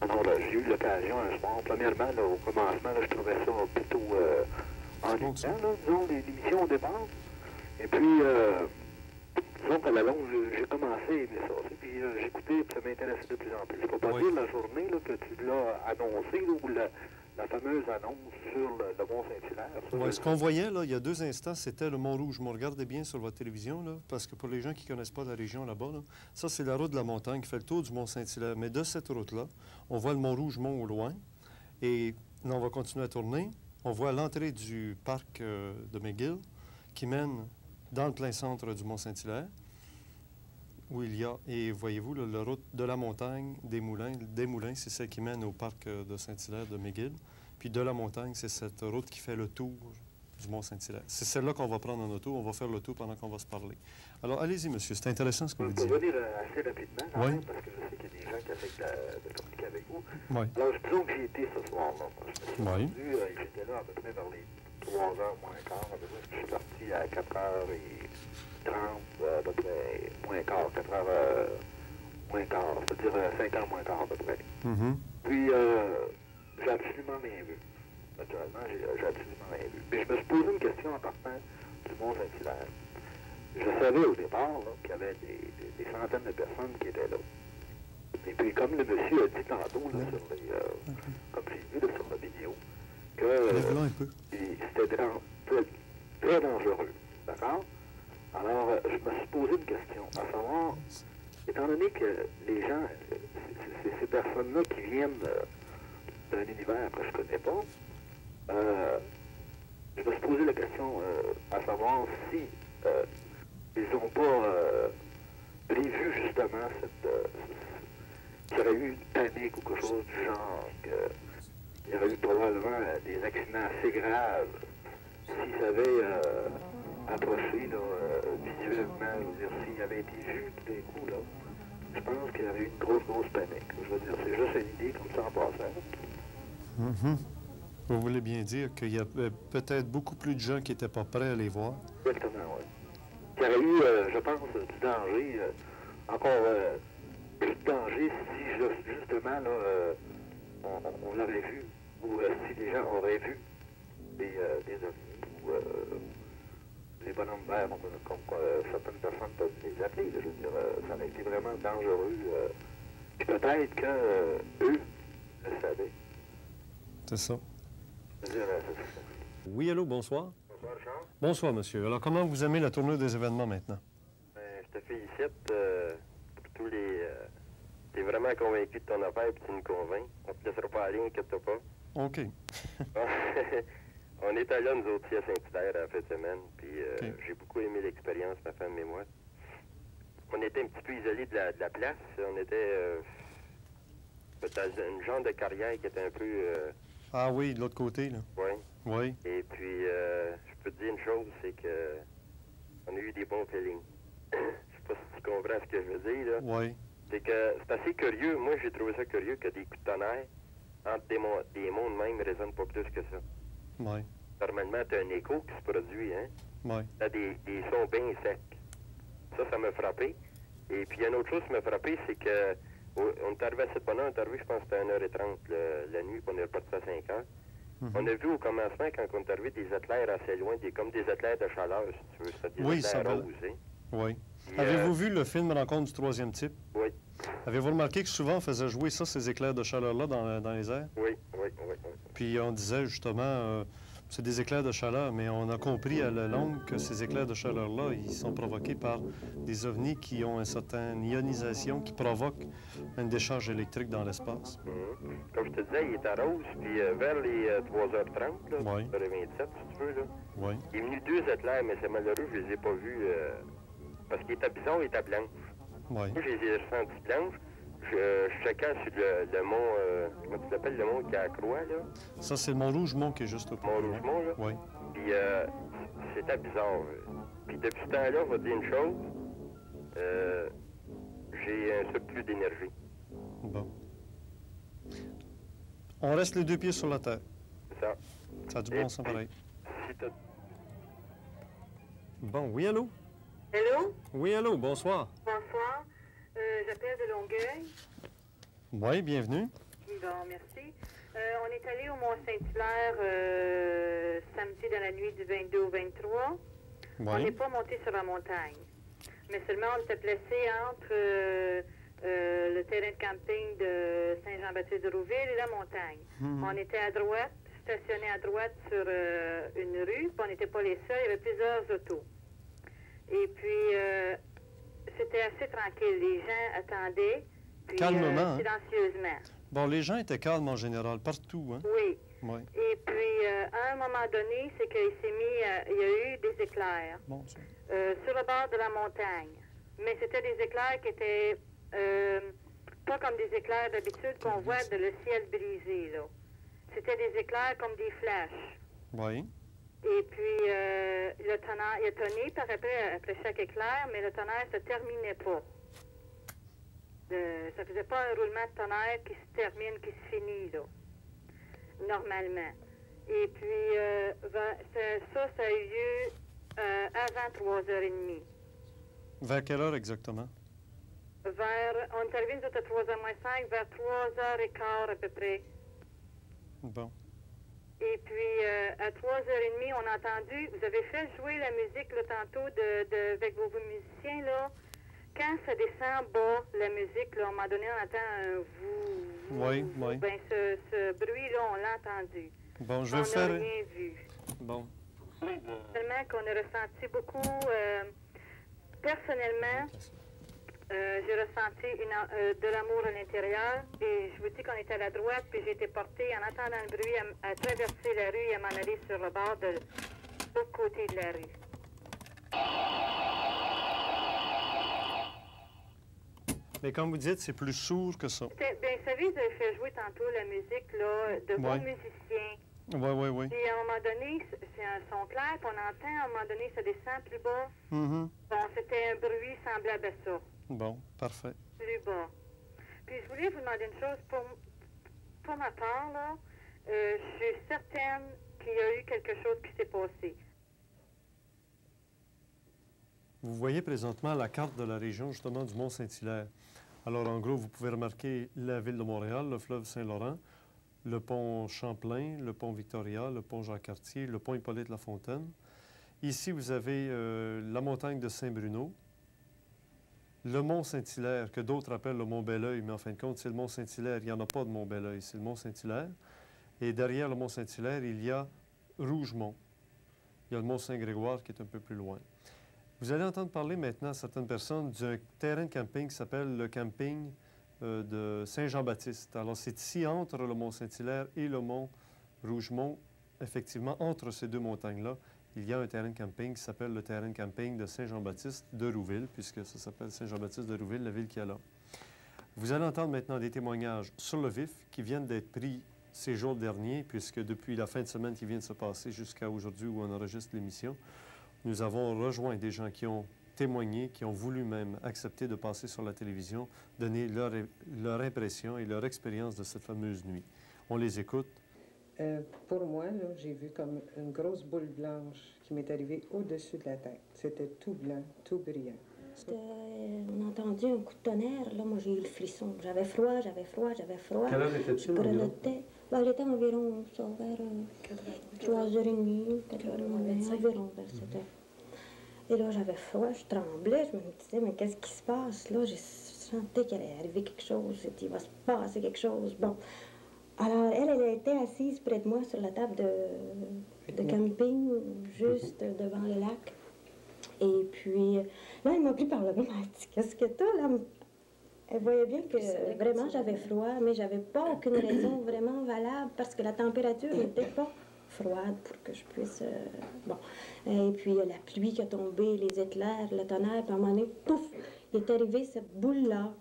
Speaker 3: Alors, j'ai eu l'occasion un soir. Premièrement, là, au commencement, là, je trouvais ça plutôt ennuyant, disons, l'émission au départ. Et puis, disons qu'à la longue, j'ai commencé à aimer ça. Puis j'écoutais, puis ça m'intéressait de plus en plus. Je ne peux pas dire la journée là, que tu l'as annoncé, là, ou la fameuse annonce sur le Mont-Saint-Hilaire.
Speaker 1: Oui, ce qu'on voyait, là, il y a 2 instants, c'était le Mont-Rouge. Vous regardez bien sur votre télévision, là, parce que pour les gens qui ne connaissent pas la région là-bas, là, ça, c'est la route de la montagne qui fait le tour du Mont-Saint-Hilaire. Mais de cette route-là, on voit le Mont-Rouge-Mont au loin. Et là, on va continuer à tourner. On voit l'entrée du parc de McGill qui mène dans le plein centre du Mont-Saint-Hilaire, où il y a, et voyez-vous, là, la route de la montagne des Moulins. Des Moulins, c'est celle qui mène au parc de Saint-Hilaire de McGill. Puis de la montagne, c'est cette route qui fait le tour du Mont-Saint-Hilaire. C'est celle-là qu'on va prendre en auto. On va faire le tour pendant qu'on va se parler. Alors, allez-y, monsieur. C'est intéressant ce que vous dites.
Speaker 3: Je peux venir assez rapidement, quand
Speaker 1: oui.
Speaker 3: même, parce que je sais qu'il y a des gens qui essaient de communiquer avec vous.
Speaker 1: Oui.
Speaker 3: Alors, disons que j'y étais ce soir-là. Je me suis rendu, j'étais là à peu près vers les 3h moins quart. Je suis parti à 4h30, à peu près, moins quart, 4h moins quart, c'est-à-dire 5h moins quart à peu près. Puis, j'ai absolument rien vu. Naturellement, j'ai absolument rien vu. Mais je me suis posé une question en partant du Mont-Saint-Hilaire. Je savais au départ qu'il y avait des centaines de personnes qui étaient là. Et puis, comme le monsieur a dit tantôt, là, sur les, comme j'ai vu là, sur la vidéo, que c'était très dangereux. D'accord? Alors, je me suis posé une question, à savoir, étant donné que les gens, ces personnes-là qui viennent d'un univers que je ne connais pas, je me suis posé la question à savoir si ils n'ont pas prévu justement qu'il y aurait eu une panique ou quelque chose du genre, qu'il y aurait eu probablement des accidents assez graves s'ils avaient approché là, visuellement, je veux dire, s'ils avaient été vus tout d'un coup, là. Je pense qu'il y avait eu une grosse panique. Je veux dire, c'est juste une idée comme ça en passant.
Speaker 1: Vous voulez bien dire qu'il y a peut-être beaucoup plus de gens qui n'étaient pas prêts à les voir?
Speaker 3: Exactement, oui. Il y aurait eu, je pense, du danger, encore plus de danger si justement là, on l'aurait vu, ou si les gens auraient vu des ovnis, ou des bonhommes verts, comme certaines personnes peuvent les appeler. Je veux dire, ça aurait été vraiment dangereux. Puis peut-être que eux le savaient.
Speaker 1: C'est ça.
Speaker 3: Je veux dire,
Speaker 1: oui, allô, bonsoir.
Speaker 3: bonsoir, Charles.
Speaker 1: Bonsoir, monsieur. Alors, comment vous aimez la tournure des événements maintenant?
Speaker 4: Je te félicite pour tous les... tu es vraiment convaincu de ton affaire et tu nous convaincs. On ne te laissera pas aller, inquiète-toi pas.
Speaker 1: OK.
Speaker 4: On est allés, nous autres, à Saint-Hilaire la fin de semaine, puis j'ai beaucoup aimé l'expérience, ma femme et moi. On était un petit peu isolés de la place. On était dans une genre de carrière qui était un peu...
Speaker 1: Ah oui, de l'autre côté, là.
Speaker 4: Oui.
Speaker 1: Oui.
Speaker 4: Et puis, je peux te dire une chose, c'est que on a eu des bons feelings. Je sais pas si tu comprends ce que je veux dire, là.
Speaker 1: Oui.
Speaker 4: C'est que c'est assez curieux. Moi, j'ai trouvé ça curieux que des coups de tonnerre entre des mondes même ne résonnent pas plus que ça.
Speaker 1: Oui.
Speaker 4: Normalement, tu as un écho qui se produit, hein?
Speaker 1: Oui.
Speaker 4: Tu as des sons bien secs. Ça m'a frappé. Et puis, il y a une autre chose qui m'a frappé, c'est que on est arrivé à cette bonne heure, on est arrivé, je pense, que c'était à 1h30 la nuit, puis on est reparti à 5h. On a vu au commencement, quand on est arrivé, des éclairs assez loin, comme des éclairs de chaleur, si tu veux. C'était des éclairs roses, hein?
Speaker 1: Oui.
Speaker 4: Puis,
Speaker 1: Avez-vous vu le film Rencontre du troisième type?
Speaker 4: Oui.
Speaker 1: Avez-vous remarqué que souvent on faisait jouer ça, ces éclairs de chaleur-là, dans les airs?
Speaker 4: Oui.
Speaker 1: Puis on disait justement, c'est des éclairs de chaleur, mais on a compris à la longue que ces éclairs de chaleur-là, ils sont provoqués par des ovnis qui ont une certaine ionisation qui provoque une décharge électrique dans l'espace.
Speaker 4: Comme je te disais, il était rose, puis vers les 3h30, là,
Speaker 1: Oui.
Speaker 4: 3h27, si tu veux, là,
Speaker 1: Oui.
Speaker 4: il est venu 2 éclairs, mais c'est malheureux, je les ai pas vus, parce qu'il était bizarre, il était blanc.
Speaker 1: Oui.
Speaker 4: Moi, je les ai ressentis blanches. Je checkais sur le mont, comment tu l'appelles, le mont qui est à Croix, là?
Speaker 1: Ça, c'est le Mont-Rougemont qui est juste au
Speaker 4: Mont-Rougemont, là?
Speaker 1: Oui.
Speaker 4: Puis c'était bizarre. Puis depuis ce temps-là, on va te dire une chose, j'ai un surplus d'énergie.
Speaker 1: Bon. On reste les 2 pieds sur la terre.
Speaker 4: C'est ça.
Speaker 1: Ça a du bon sens pareil.
Speaker 4: Si t'as...
Speaker 1: Bon, oui, allô?
Speaker 5: Allô?
Speaker 1: Oui, allô, bonsoir.
Speaker 5: Bonsoir. J'appelle de Longueuil.
Speaker 1: Oui, bienvenue.
Speaker 5: Bon, merci. On est allé au Mont-Saint-Hilaire samedi dans la nuit du 22 au 23. On n'est
Speaker 1: Oui.
Speaker 5: pas monté sur la montagne. mais seulement on était placé entre le terrain de camping de Saint-Jean-Baptiste-de-Rouville et la montagne. On était à droite, stationné à droite sur une rue, puis on n'était pas les seuls, il y avait plusieurs autos. Et puis, c'était assez tranquille. Les gens attendaient, puis
Speaker 1: calmement,
Speaker 5: silencieusement.
Speaker 1: Bon, les gens étaient calmes en général, partout, hein?
Speaker 5: Oui.
Speaker 1: Oui.
Speaker 5: Et puis, à un moment donné, c'est qu'il s'est mis, il y a eu des éclairs sur le bord de la montagne. Mais c'était des éclairs qui étaient pas comme des éclairs d'habitude qu'on voit de le ciel brisé, là. C'était des éclairs comme des flashs.
Speaker 1: Oui.
Speaker 5: Et puis, le tonnerre, il a tonné par après chaque éclair, mais le tonnerre ne se terminait pas. Ça ne faisait pas un roulement de tonnerre qui se termine, qui se finit, là, normalement. Et puis, ça a eu lieu avant 3h30.
Speaker 1: Vers quelle heure exactement?
Speaker 5: On est arrivé, nous autres, à 3h moins 5, vers 3h15 à peu près.
Speaker 1: Bon.
Speaker 5: Et puis, à 3h30, on a entendu, vous avez fait jouer la musique, là, tantôt, avec vos musiciens, là. Quand ça descend bas, la musique, là, à un moment donné, on entend un vous.
Speaker 1: Oui, oui.
Speaker 5: Bien, ce bruit-là, on l'a entendu.
Speaker 1: Bon, je vais
Speaker 5: on
Speaker 1: faire...
Speaker 5: n'a rien vu.
Speaker 1: Bon.
Speaker 5: Tellement qu'on a ressenti beaucoup... personnellement, j'ai ressenti de l'amour à l'intérieur. Et je vous dis qu'on était à la droite, puis j'ai été portée, en entendant le bruit, à traverser la rue et à m'en aller sur le bord de l'autre côté de la rue.
Speaker 1: Mais comme vous dites, c'est plus sourd que ça.
Speaker 5: Bien, vous savez, vous avez fait jouer tantôt la musique là, de bons musiciens.
Speaker 1: Oui, oui, oui.
Speaker 5: Puis à un moment donné, c'est un son clair, puis on entend, à un moment donné, ça descend plus bas.
Speaker 1: Mm-hmm.
Speaker 5: Bon, c'était un bruit semblable à ça.
Speaker 1: Bon, parfait.
Speaker 5: Plus bas. Puis je voulais vous demander une chose. Pour ma part, là, je suis certaine qu'il y a eu quelque chose qui s'est passé.
Speaker 1: Vous voyez présentement la carte de la région, justement, du Mont-Saint-Hilaire. Alors, en gros, vous pouvez remarquer la ville de Montréal, le fleuve Saint-Laurent, le pont Champlain, le pont Victoria, le pont Jacques-Cartier, le pont Hippolyte-Lafontaine. Ici, vous avez la montagne de Saint-Bruno, le mont Saint-Hilaire, que d'autres appellent le mont Belleuil, mais en fin de compte, c'est le mont Saint-Hilaire. Il n'y en a pas de mont Belleuil, c'est le mont Saint-Hilaire. Et derrière le mont Saint-Hilaire, il y a Rougemont. Il y a le mont Saint-Grégoire qui est un peu plus loin. Vous allez entendre parler maintenant à certaines personnes d'un terrain de camping qui s'appelle le camping de Saint-Jean-Baptiste. Alors, c'est ici, entre le mont Saint-Hilaire et le mont Rougemont, effectivement, entre ces deux montagnes-là, il y a un terrain de camping qui s'appelle le terrain de camping de Saint-Jean-Baptiste de Rouville, puisque ça s'appelle Saint-Jean-Baptiste de Rouville, la ville qu'il y a là. Vous allez entendre maintenant des témoignages sur le vif qui viennent d'être pris ces jours derniers, puisque depuis la fin de semaine qui vient de se passer jusqu'à aujourd'hui où on enregistre l'émission, nous avons rejoint des gens qui ont témoigné, qui ont voulu même accepter de passer sur la télévision, donner leur impression et leur expérience de cette fameuse nuit. On les écoute.
Speaker 6: Pour moi, j'ai vu comme une grosse boule blanche qui m'est arrivée au-dessus de la tête. C'était tout blanc, tout brillant.
Speaker 7: On a entendu un coup de tonnerre. Là, moi, j'ai eu le frisson. J'avais froid, j'avais froid, j'avais froid.
Speaker 1: Quelle heure était-il?
Speaker 7: Je grelottais. Ben, il était environ vers 3h30, 4h30, environ vers cette heure. Et là, j'avais froid, je tremblais. Je me disais, mais qu'est-ce qui se passe? Là, je sentais qu'il allait arriver quelque chose. Il va se passer quelque chose. Bon. Alors, elle était assise près de moi sur la table de camping, juste devant le lac. Et puis, là, elle m'a pris par le bras. Elle m'a dit, qu'est-ce que t'as, là? Elle voyait bien que vraiment j'avais froid, mais j'avais pas aucune raison vraiment valable parce que la température n'était pas froide pour que je puisse... bon. Et puis, la pluie qui a tombé, les éclairs, le tonnerre, puis à un moment donné, pouf, il est arrivé cette boule-là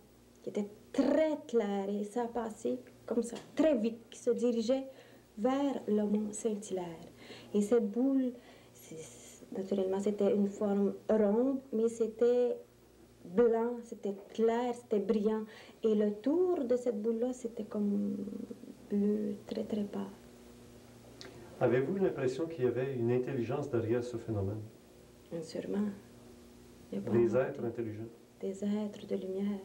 Speaker 7: qui était très claire et ça a passé comme ça, très vite, qui se dirigeait vers le mont Saint-Hilaire. Et cette boule, naturellement, c'était une forme ronde, mais c'était blanc, c'était clair, c'était brillant. Et le tour de cette boule-là, c'était comme bleu, très, très pâle.
Speaker 1: Avez-vous l'impression qu'il y avait une intelligence derrière ce phénomène?
Speaker 7: Sûrement.
Speaker 1: Des êtres intelligents?
Speaker 7: Des êtres de lumière.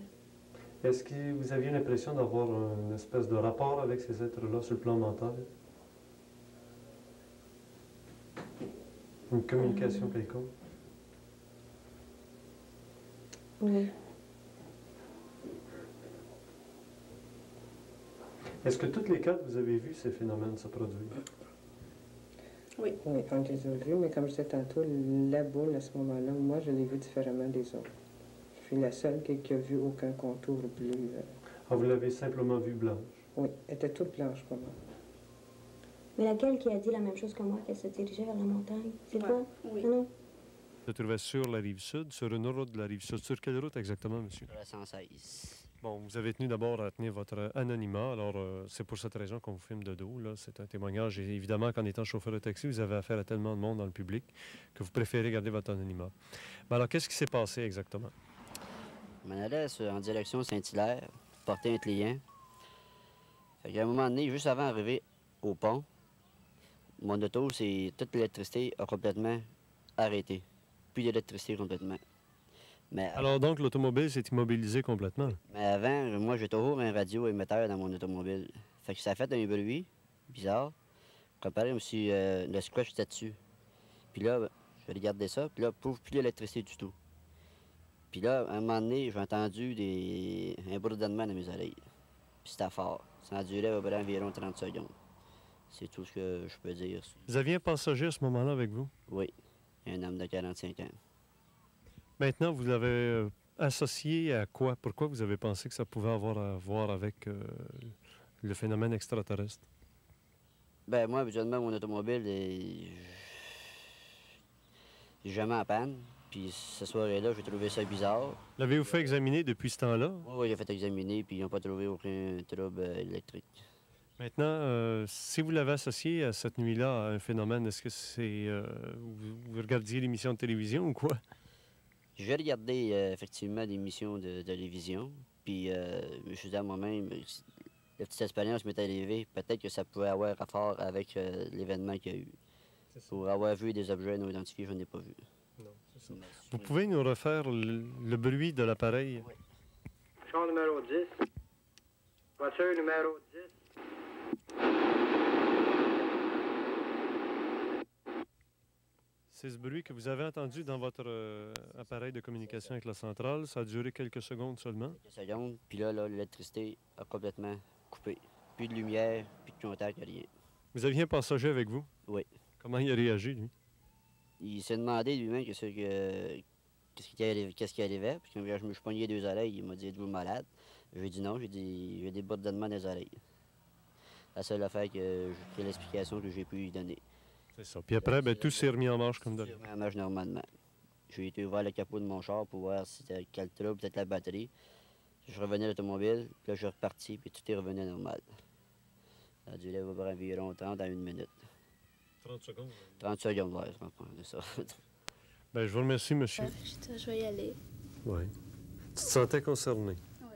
Speaker 1: Est-ce que vous aviez l'impression d'avoir une espèce de rapport avec ces êtres-là sur le plan mental? Une communication quelconque?
Speaker 7: Oui.
Speaker 1: Est-ce que toutes les quatre, vous avez vu ces phénomènes se produire?
Speaker 6: Oui, on les a vus, mais comme je disais tantôt, la boule, à ce moment-là, moi, je l'ai vue différemment des autres. Je suis la seule qui a vu aucun contour bleu.
Speaker 1: Ah, vous l'avez simplement vue blanche?
Speaker 6: Oui, elle était toute blanche pour moi.
Speaker 7: Mais laquelle qui a dit la même chose que moi, qu'elle se dirigeait vers la montagne? C'est toi?
Speaker 8: Oui.
Speaker 7: Ah non?
Speaker 1: Se trouvait sur la rive sud, sur une route de la rive sud. Sur quelle route exactement, monsieur?
Speaker 9: Sur la 116.
Speaker 1: Bon, vous avez tenu d'abord à tenir votre anonymat. Alors, c'est pour cette raison qu'on vous filme de dos. Là. C'est un témoignage. Et évidemment qu'en étant chauffeur de taxi, vous avez affaire à tellement de monde dans le public que vous préférez garder votre anonymat. Mais alors, qu'est-ce qui s'est passé exactement?
Speaker 9: Je m'en allais en direction Saint-Hilaire, porter un client. Fait qu'à un moment donné, juste avant d'arriver au pont, mon auto, toute l'électricité a complètement arrêté. Plus d'électricité complètement. Mais,
Speaker 1: Alors donc, l'automobile s'est immobilisée complètement?
Speaker 9: Mais avant, moi, j'ai toujours un radio émetteur dans mon automobile. Fait que ça a fait un bruit bizarre. Comparé comme si le scratch était dessus. Puis là, j'ai regardé ça, puis là, pouf, plus d'électricité du tout. Puis là, à un moment donné, j'ai entendu un bourdonnement dans mes oreilles. Puis c'était fort. Ça a duré environ 30 secondes. C'est tout ce que je peux dire.
Speaker 1: Vous aviez un passager à ce moment-là avec vous?
Speaker 9: Oui, un homme de 45 ans.
Speaker 1: Maintenant, vous l'avez associé à quoi? Pourquoi vous avez pensé que ça pouvait avoir à voir avec le phénomène extraterrestre?
Speaker 9: Ben moi, habituellement, mon automobile est jamais en panne. Puis ce soir-là, j'ai trouvé ça bizarre.
Speaker 1: L'avez-vous fait examiner depuis ce temps-là?
Speaker 9: Oui, j'ai fait examiner, puis ils n'ont pas trouvé aucun trouble électrique.
Speaker 1: Maintenant, si vous l'avez associé à cette nuit-là à un phénomène, est-ce que c'est... vous regardiez l'émission de télévision ou quoi?
Speaker 9: J'ai regardé effectivement l'émission de télévision, puis je me suis dit à moi-même, la petite expérience m'est arrivée, peut-être que ça pouvait avoir rapport avec l'événement qu'il y a eu. Pour avoir vu des objets non identifiés, je n'ai pas vu.
Speaker 1: Non, c'est ça. Vous pouvez nous refaire le bruit de l'appareil?
Speaker 9: Oui.
Speaker 10: Char numéro 10. Voiture numéro 10.
Speaker 1: C'est ce bruit que vous avez entendu dans votre appareil de communication avec la centrale. Ça a duré quelques secondes seulement.
Speaker 9: Quelques secondes, puis là, l'électricité a complètement coupé. Plus de lumière, plus de contact, rien.
Speaker 1: Vous aviez un passager avec vous?
Speaker 9: Oui.
Speaker 1: Comment il a réagi, lui?
Speaker 9: Il s'est demandé lui-même qu'est-ce qui arrivait. Puis quand je me suis pogné les deux oreilles, il m'a dit, êtes-vous malade? J'ai dit non, j'ai des bourdonnements dans les oreilles. La seule affaire que j'ai l'explication que j'ai pu lui donner.
Speaker 1: C'est ça. Puis après, ben, tout s'est remis en marche comme d'habitude.
Speaker 9: En marche normalement. J'ai été ouvert le capot de mon char pour voir si c'était quel trouble, peut-être la batterie. Je revenais à l'automobile, puis là, je suis reparti, puis tout est revenu normal. Ça a duré environ 30 à 1 minute.
Speaker 1: 30 secondes?
Speaker 9: 30 secondes, ouais, c'est ça.
Speaker 1: Ben, je vous remercie, monsieur.
Speaker 8: Je vais y aller.
Speaker 1: Oui. Tu te sentais concerné?
Speaker 8: Oui.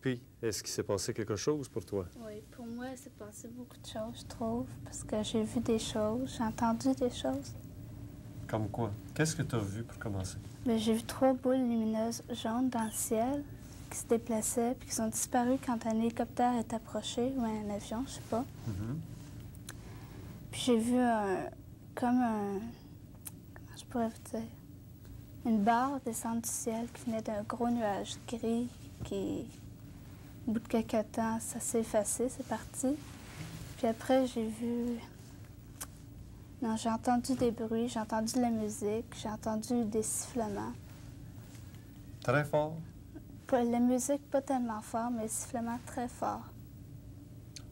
Speaker 1: Puis, est-ce qu'il s'est passé quelque chose pour toi?
Speaker 8: Oui, pour moi, il s'est passé beaucoup de choses, je trouve, parce que j'ai vu des choses, j'ai entendu des choses.
Speaker 1: Comme quoi? Qu'est-ce que tu as vu pour commencer?
Speaker 8: Mais j'ai vu 3 boules lumineuses jaunes dans le ciel qui se déplaçaient puis qui sont disparues quand un hélicoptère est approché ou un avion, je sais pas. Puis j'ai vu comment je pourrais vous dire, une barre descendre du ciel qui venait d'un gros nuage gris qui, au bout de quelques temps, ça s'est effacé, c'est parti. Puis après, j'ai vu... Non, j'ai entendu des bruits, j'ai entendu de la musique, j'ai entendu des sifflements.
Speaker 1: Très fort?
Speaker 8: La musique, pas tellement fort, mais les sifflements très forts.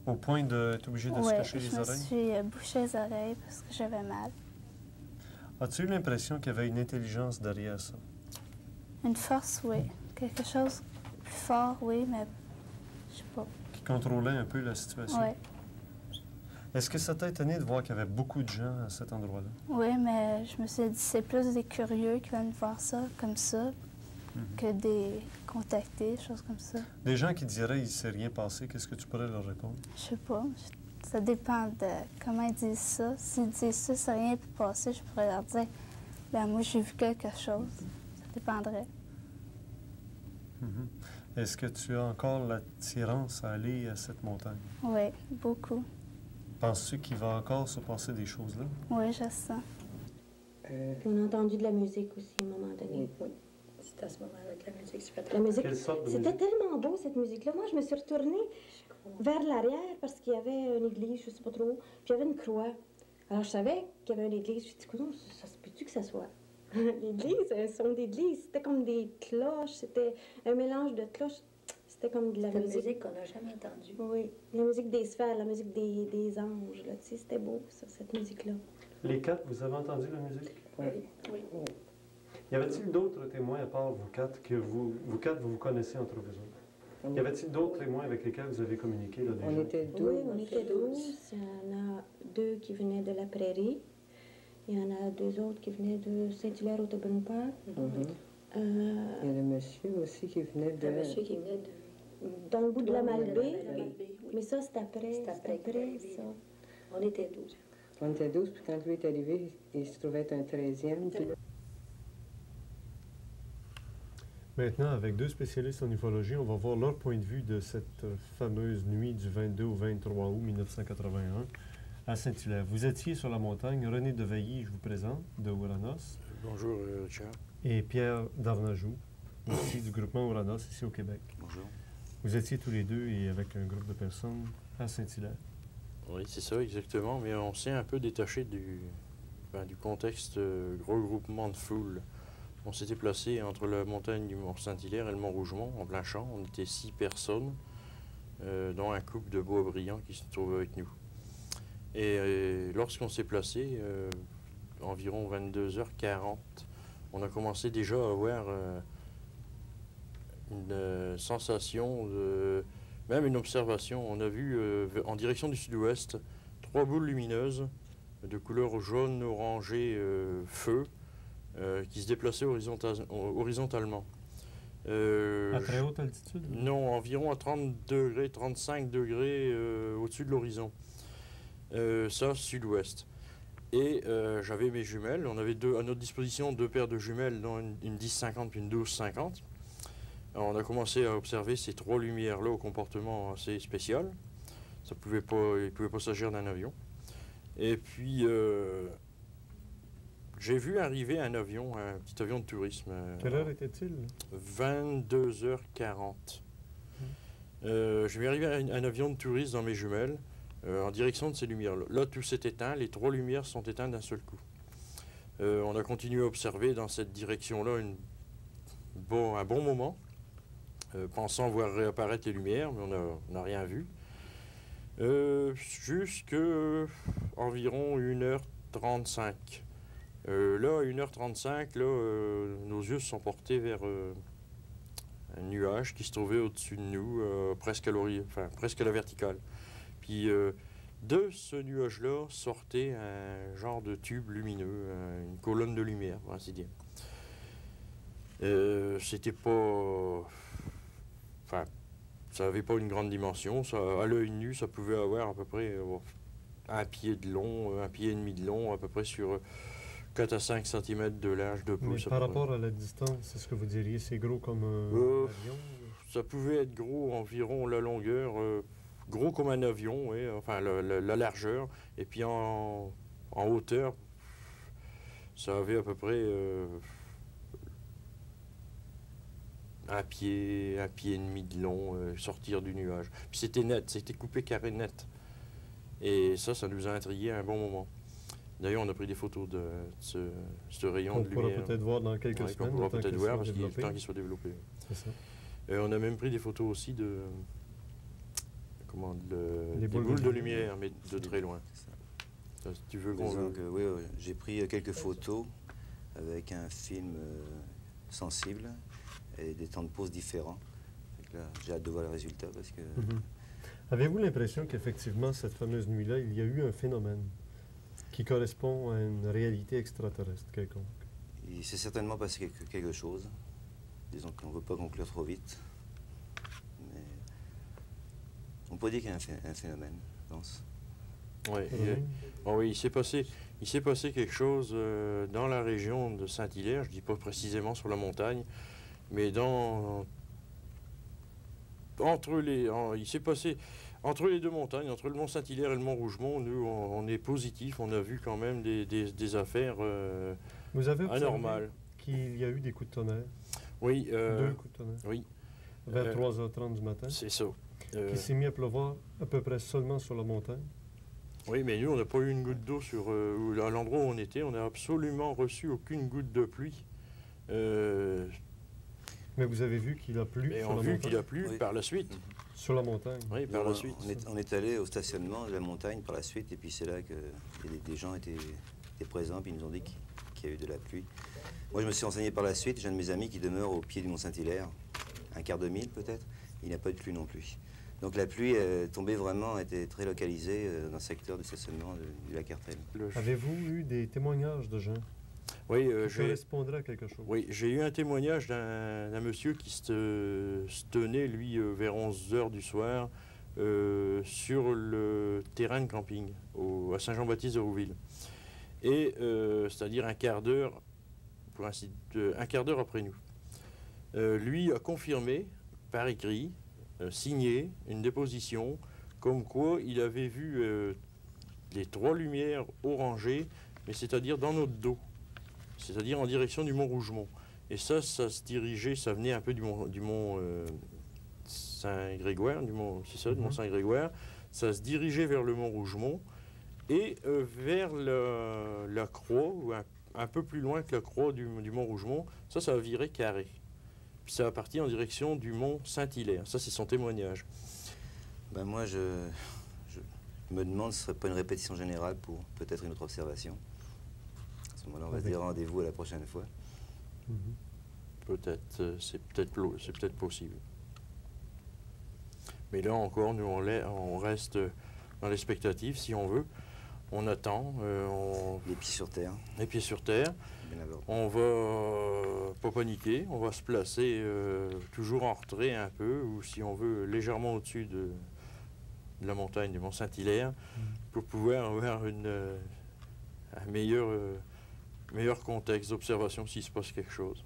Speaker 1: Au point d'être obligé de se cacher les oreilles?
Speaker 8: Oui, je me suis bouché les oreilles parce que j'avais mal.
Speaker 1: As-tu eu l'impression qu'il y avait une intelligence derrière ça?
Speaker 8: Une force, oui. Quelque chose de plus fort, oui, mais je sais pas.
Speaker 1: Qui contrôlait un peu la situation?
Speaker 8: Oui.
Speaker 1: Est-ce que ça t'a étonné de voir qu'il y avait beaucoup de gens à cet endroit-là?
Speaker 8: Oui, mais je me suis dit, c'est plus des curieux qui viennent voir ça, comme ça, que des contactés, choses comme ça.
Speaker 1: Des gens qui diraient, il ne s'est rien passé, qu'est-ce que tu pourrais leur répondre?
Speaker 8: Je sais pas. Ça dépend de comment ils disent ça. S'ils disent ça, c'est rien pu passer, je pourrais leur dire, ben moi, j'ai vu quelque chose. Ça dépendrait.
Speaker 1: Est-ce que tu as encore l'attirance à aller à cette montagne?
Speaker 8: Oui, beaucoup.
Speaker 1: Penses-tu qu'il va encore se passer des choses là?
Speaker 8: Oui, je sens.
Speaker 7: Puis on a entendu de la musique aussi à un moment donné.
Speaker 6: Oui.
Speaker 11: C'est à ce moment-là que la musique se fait.
Speaker 7: La musique,
Speaker 1: Quelle sorte de
Speaker 7: c'était
Speaker 1: musique?
Speaker 7: tellement beau, cette musique-là. Moi, je me suis retournée vers l'arrière parce qu'il y avait une église, je ne sais pas trop, puis il y avait une croix. Alors, je savais qu'il y avait une église. Je me suis dit, ça se peut-tu que ça soit l'église, un son d'église? C'était comme des cloches, c'était un mélange de cloches. C'était comme de la
Speaker 11: C'était une
Speaker 7: musique.
Speaker 11: musique qu'on n'a jamais entendue.
Speaker 7: Oui, la musique des sphères, la musique des anges, là, tu sais, c'était beau, ça, cette musique-là.
Speaker 1: Les quatre, vous avez entendu la musique?
Speaker 11: Oui. Oui.
Speaker 1: Y avait-il d'autres témoins à part vous quatre que vous quatre, vous connaissez entre vous autres? Y avait-il d'autres témoins avec lesquels vous avez communiqué là, déjà?
Speaker 6: On était 12.
Speaker 7: Oui, on était 12. Il y en a 2 qui venaient de la Prairie. Il y en a 2 autres qui venaient de Saint-Hilaire-au-Tobin-Père.
Speaker 6: Il y a le monsieur aussi qui venait de...
Speaker 11: Le monsieur qui venait
Speaker 7: dans le bout de la Malbaie.
Speaker 11: Oui.
Speaker 7: Mais ça, c'est après.
Speaker 11: C'est après
Speaker 7: ça.
Speaker 11: On était 12.
Speaker 6: On était 12, puis quand lui est arrivé, il se trouvait être un 13e. Puis...
Speaker 1: Maintenant, avec 2 spécialistes en ufologie, on va voir leur point de vue de cette fameuse nuit du 22 au 23 août 1981 à Saint-Hilaire. Vous étiez sur la montagne. René Deveilly, je vous présente, de Ouranos.
Speaker 12: Bonjour, Richard.
Speaker 1: Et Pierre Darnajou, aussi du groupement Ouranos, ici au Québec.
Speaker 12: Bonjour.
Speaker 1: Vous étiez tous les deux et avec un groupe de personnes à Saint-Hilaire.
Speaker 12: Oui, c'est ça, exactement. Mais on s'est un peu détaché du contexte gros groupement de foule. On s'était placé entre la montagne du Mont-Saint-Hilaire et le Mont-Rougemont, en plein champ. On était 6 personnes, dont un couple de Boisbriand qui se trouvait avec nous. Et lorsqu'on s'est placé, environ 22h40, on a commencé déjà à avoir une sensation, même une observation. On a vu en direction du sud-ouest 3 boules lumineuses de couleur jaune, orangé, feu, qui se déplaçaient horizontalement.
Speaker 1: À très haute altitude?
Speaker 12: Non, environ à 30 degrés, 35 degrés au-dessus de l'horizon. Ça, sud-ouest. Et j'avais mes jumelles. On avait à notre disposition 2 paires de jumelles, dont une 10-50 puis une 12-50. Alors, on a commencé à observer ces 3 lumières-là au comportement assez spécial. Il ne pouvait pas s'agir d'un avion. Et puis, j'ai vu arriver un avion, un petit avion de tourisme.
Speaker 1: Quelle heure était-il?
Speaker 12: 22h40. J'ai vu arriver un avion de tourisme dans mes jumelles, en direction de ces lumières-là. Là, tout s'est éteint, les 3 lumières sont éteintes d'un seul coup. On a continué à observer dans cette direction-là un bon moment, pensant voir réapparaître les lumières, mais on n'a rien vu. Jusqu'à environ 1h35. Là, à 1h35, nos yeux se sont portés vers un nuage qui se trouvait au-dessus de nous, presque à la verticale. Puis de ce nuage-là sortait un genre de tube lumineux, une colonne de lumière, pour ainsi dire. C'était pas... Enfin, ça n'avait pas une grande dimension. Ça, à l'œil nu, ça pouvait avoir à peu près 1 pied de long, 1 pied et demi de long, à peu près sur 4 à 5 cm de large de pouce.
Speaker 1: Mais par rapport à la distance, est-ce que vous diriez c'est gros comme un avion?
Speaker 12: Ça pouvait être gros environ la longueur, gros comme un avion, oui, enfin la largeur. Et puis en hauteur, ça avait à peu près 1 pied et demi de long, sortir du nuage. Puis c'était net, c'était coupé carré net. Et ça nous a intrigué à un bon moment. D'ailleurs, on a pris des photos de ce rayon de lumière.
Speaker 1: On pourra peut-être voir dans quelques semaines.
Speaker 12: On pourra peut-être voir parce qu'il y a le temps qu'il soit développé.
Speaker 1: C'est ça.
Speaker 12: On a même pris des photos aussi des boules de lumière, mais de très loin. Ça, si tu veux
Speaker 13: oui, j'ai pris quelques photos avec un film sensible et des temps de pause différents. J'ai hâte de voir le résultat parce que...
Speaker 1: Avez-vous l'impression qu'effectivement, cette fameuse nuit-là, il y a eu un phénomène qui correspond à une réalité extraterrestre quelconque?
Speaker 13: Il s'est certainement passé quelque chose. Disons qu'on ne veut pas conclure trop vite. Mais on peut dire qu'il y a un phénomène, je pense.
Speaker 12: Oui, il s'est passé quelque chose dans la région de Saint-Hilaire, je ne dis pas précisément sur la montagne, mais il s'est passé entre les 2 montagnes, entre le Mont Saint-Hilaire et le Mont Rougemont. Nous, on est positif, on a vu quand même des affaires
Speaker 1: Vous avez
Speaker 12: anormales.
Speaker 1: qu'il y a eu des coups de tonnerre?
Speaker 12: Oui.
Speaker 1: Deux coups de tonnerre.
Speaker 12: Oui.
Speaker 1: Vers 3h30 du matin.
Speaker 12: C'est ça.
Speaker 1: Qui s'est mis à pleuvoir à peu près seulement sur la montagne.
Speaker 12: Oui, mais nous, on n'a pas eu une goutte d'eau à l'endroit où on était. On n'a absolument reçu aucune goutte de pluie.
Speaker 1: Mais vous avez vu qu'il a plu
Speaker 12: et
Speaker 1: sur
Speaker 12: on
Speaker 1: la
Speaker 12: a vu
Speaker 1: montagne?
Speaker 12: qu'il a plu par la suite.
Speaker 1: Sur la montagne?
Speaker 12: Oui, par la suite.
Speaker 13: On est allé au stationnement de la montagne par la suite, et puis c'est là que des gens étaient présents, puis ils nous ont dit qu'il y a eu de la pluie. Moi, je me suis renseigné par la suite. J'ai un de mes amis qui demeure au pied du Mont-Saint-Hilaire, un quart de mille peut-être. Il n'a pas eu de pluie non plus. Donc la pluie tombée vraiment était très localisée dans le secteur du stationnement du lac Hertel.
Speaker 1: Avez-vous eu des témoignages de gens
Speaker 12: qui
Speaker 1: correspondraient à quelque chose?
Speaker 12: Oui, j'ai eu un témoignage d'un monsieur qui se tenait, lui, vers 11h du soir, sur le terrain de camping à Saint-Jean-Baptiste de Rouville. Et c'est-à-dire un quart d'heure après nous. Lui a confirmé par écrit, signé une déposition comme quoi il avait vu les 3 lumières orangées, mais c'est-à-dire dans notre dos, c'est-à-dire en direction du mont Rougemont. Et ça se dirigeait, ça venait un peu du mont Saint-Grégoire, du mont Saint-Grégoire. Ça se dirigeait vers le mont Rougemont et vers la croix, ou un peu plus loin que la croix du mont Rougemont, ça a viré carré. Puis ça a parti en direction du mont Saint-Hilaire. Ça, c'est son témoignage.
Speaker 13: Ben moi, je me demande si ce ne serait pas une répétition générale pour peut-être une autre observation. À ce moment-là, on va se dire rendez-vous à la prochaine fois.
Speaker 12: Peut-être, c'est peut-être possible. Mais là encore, nous, on reste dans l'expectative, si on veut. On attend.
Speaker 13: Les pieds sur terre.
Speaker 12: Les pieds sur terre. On va pas paniquer. On va se placer toujours en retrait un peu, ou si on veut, légèrement au-dessus de la montagne du Mont-Saint-Hilaire, pour pouvoir avoir un meilleur contexte d'observation s'il se passe quelque chose.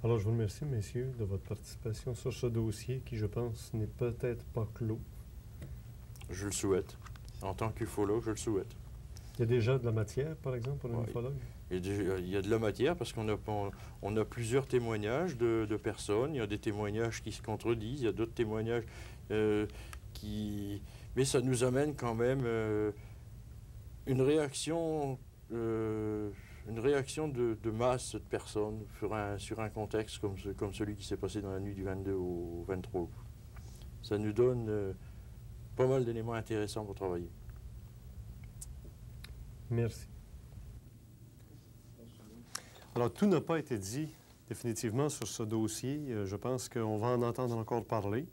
Speaker 1: Alors, je vous remercie, messieurs, de votre participation sur ce dossier qui, je pense, n'est peut-être pas clos.
Speaker 12: Je le souhaite. En tant qu'ufologue, je le souhaite.
Speaker 1: Il y a déjà de la matière, par exemple, pour un ufologue?
Speaker 12: Il y a de la matière parce qu'on a plusieurs témoignages de personnes. Il y a des témoignages qui se contredisent, il y a d'autres témoignages qui... Mais ça nous amène quand même une réaction de masse de personnes sur un contexte comme celui qui s'est passé dans la nuit du 22 au 23 août. Ça nous donne pas mal d'éléments intéressants pour travailler.
Speaker 1: Merci. Alors, tout n'a pas été dit définitivement sur ce dossier. Je pense qu'on va en entendre encore parler.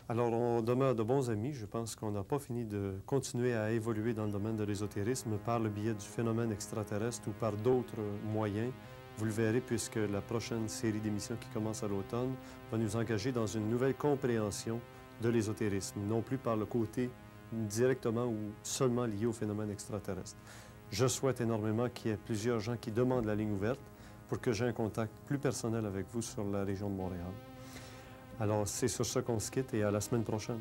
Speaker 1: Alors, on demeure de bons amis. Je pense qu'on n'a pas fini de continuer à évoluer dans le domaine de l'ésotérisme par le biais du phénomène extraterrestre ou par d'autres moyens. Vous le verrez, puisque la prochaine série d'émissions qui commence à l'automne va nous engager dans une nouvelle compréhension de l'ésotérisme, non plus par le côté directement ou seulement lié au phénomène extraterrestre. Je souhaite énormément qu'il y ait plusieurs gens qui demandent la ligne ouverte pour que j'ai un contact plus personnel avec vous sur la région de Montréal. Alors, c'est sur ce qu'on se quitte et à la semaine prochaine.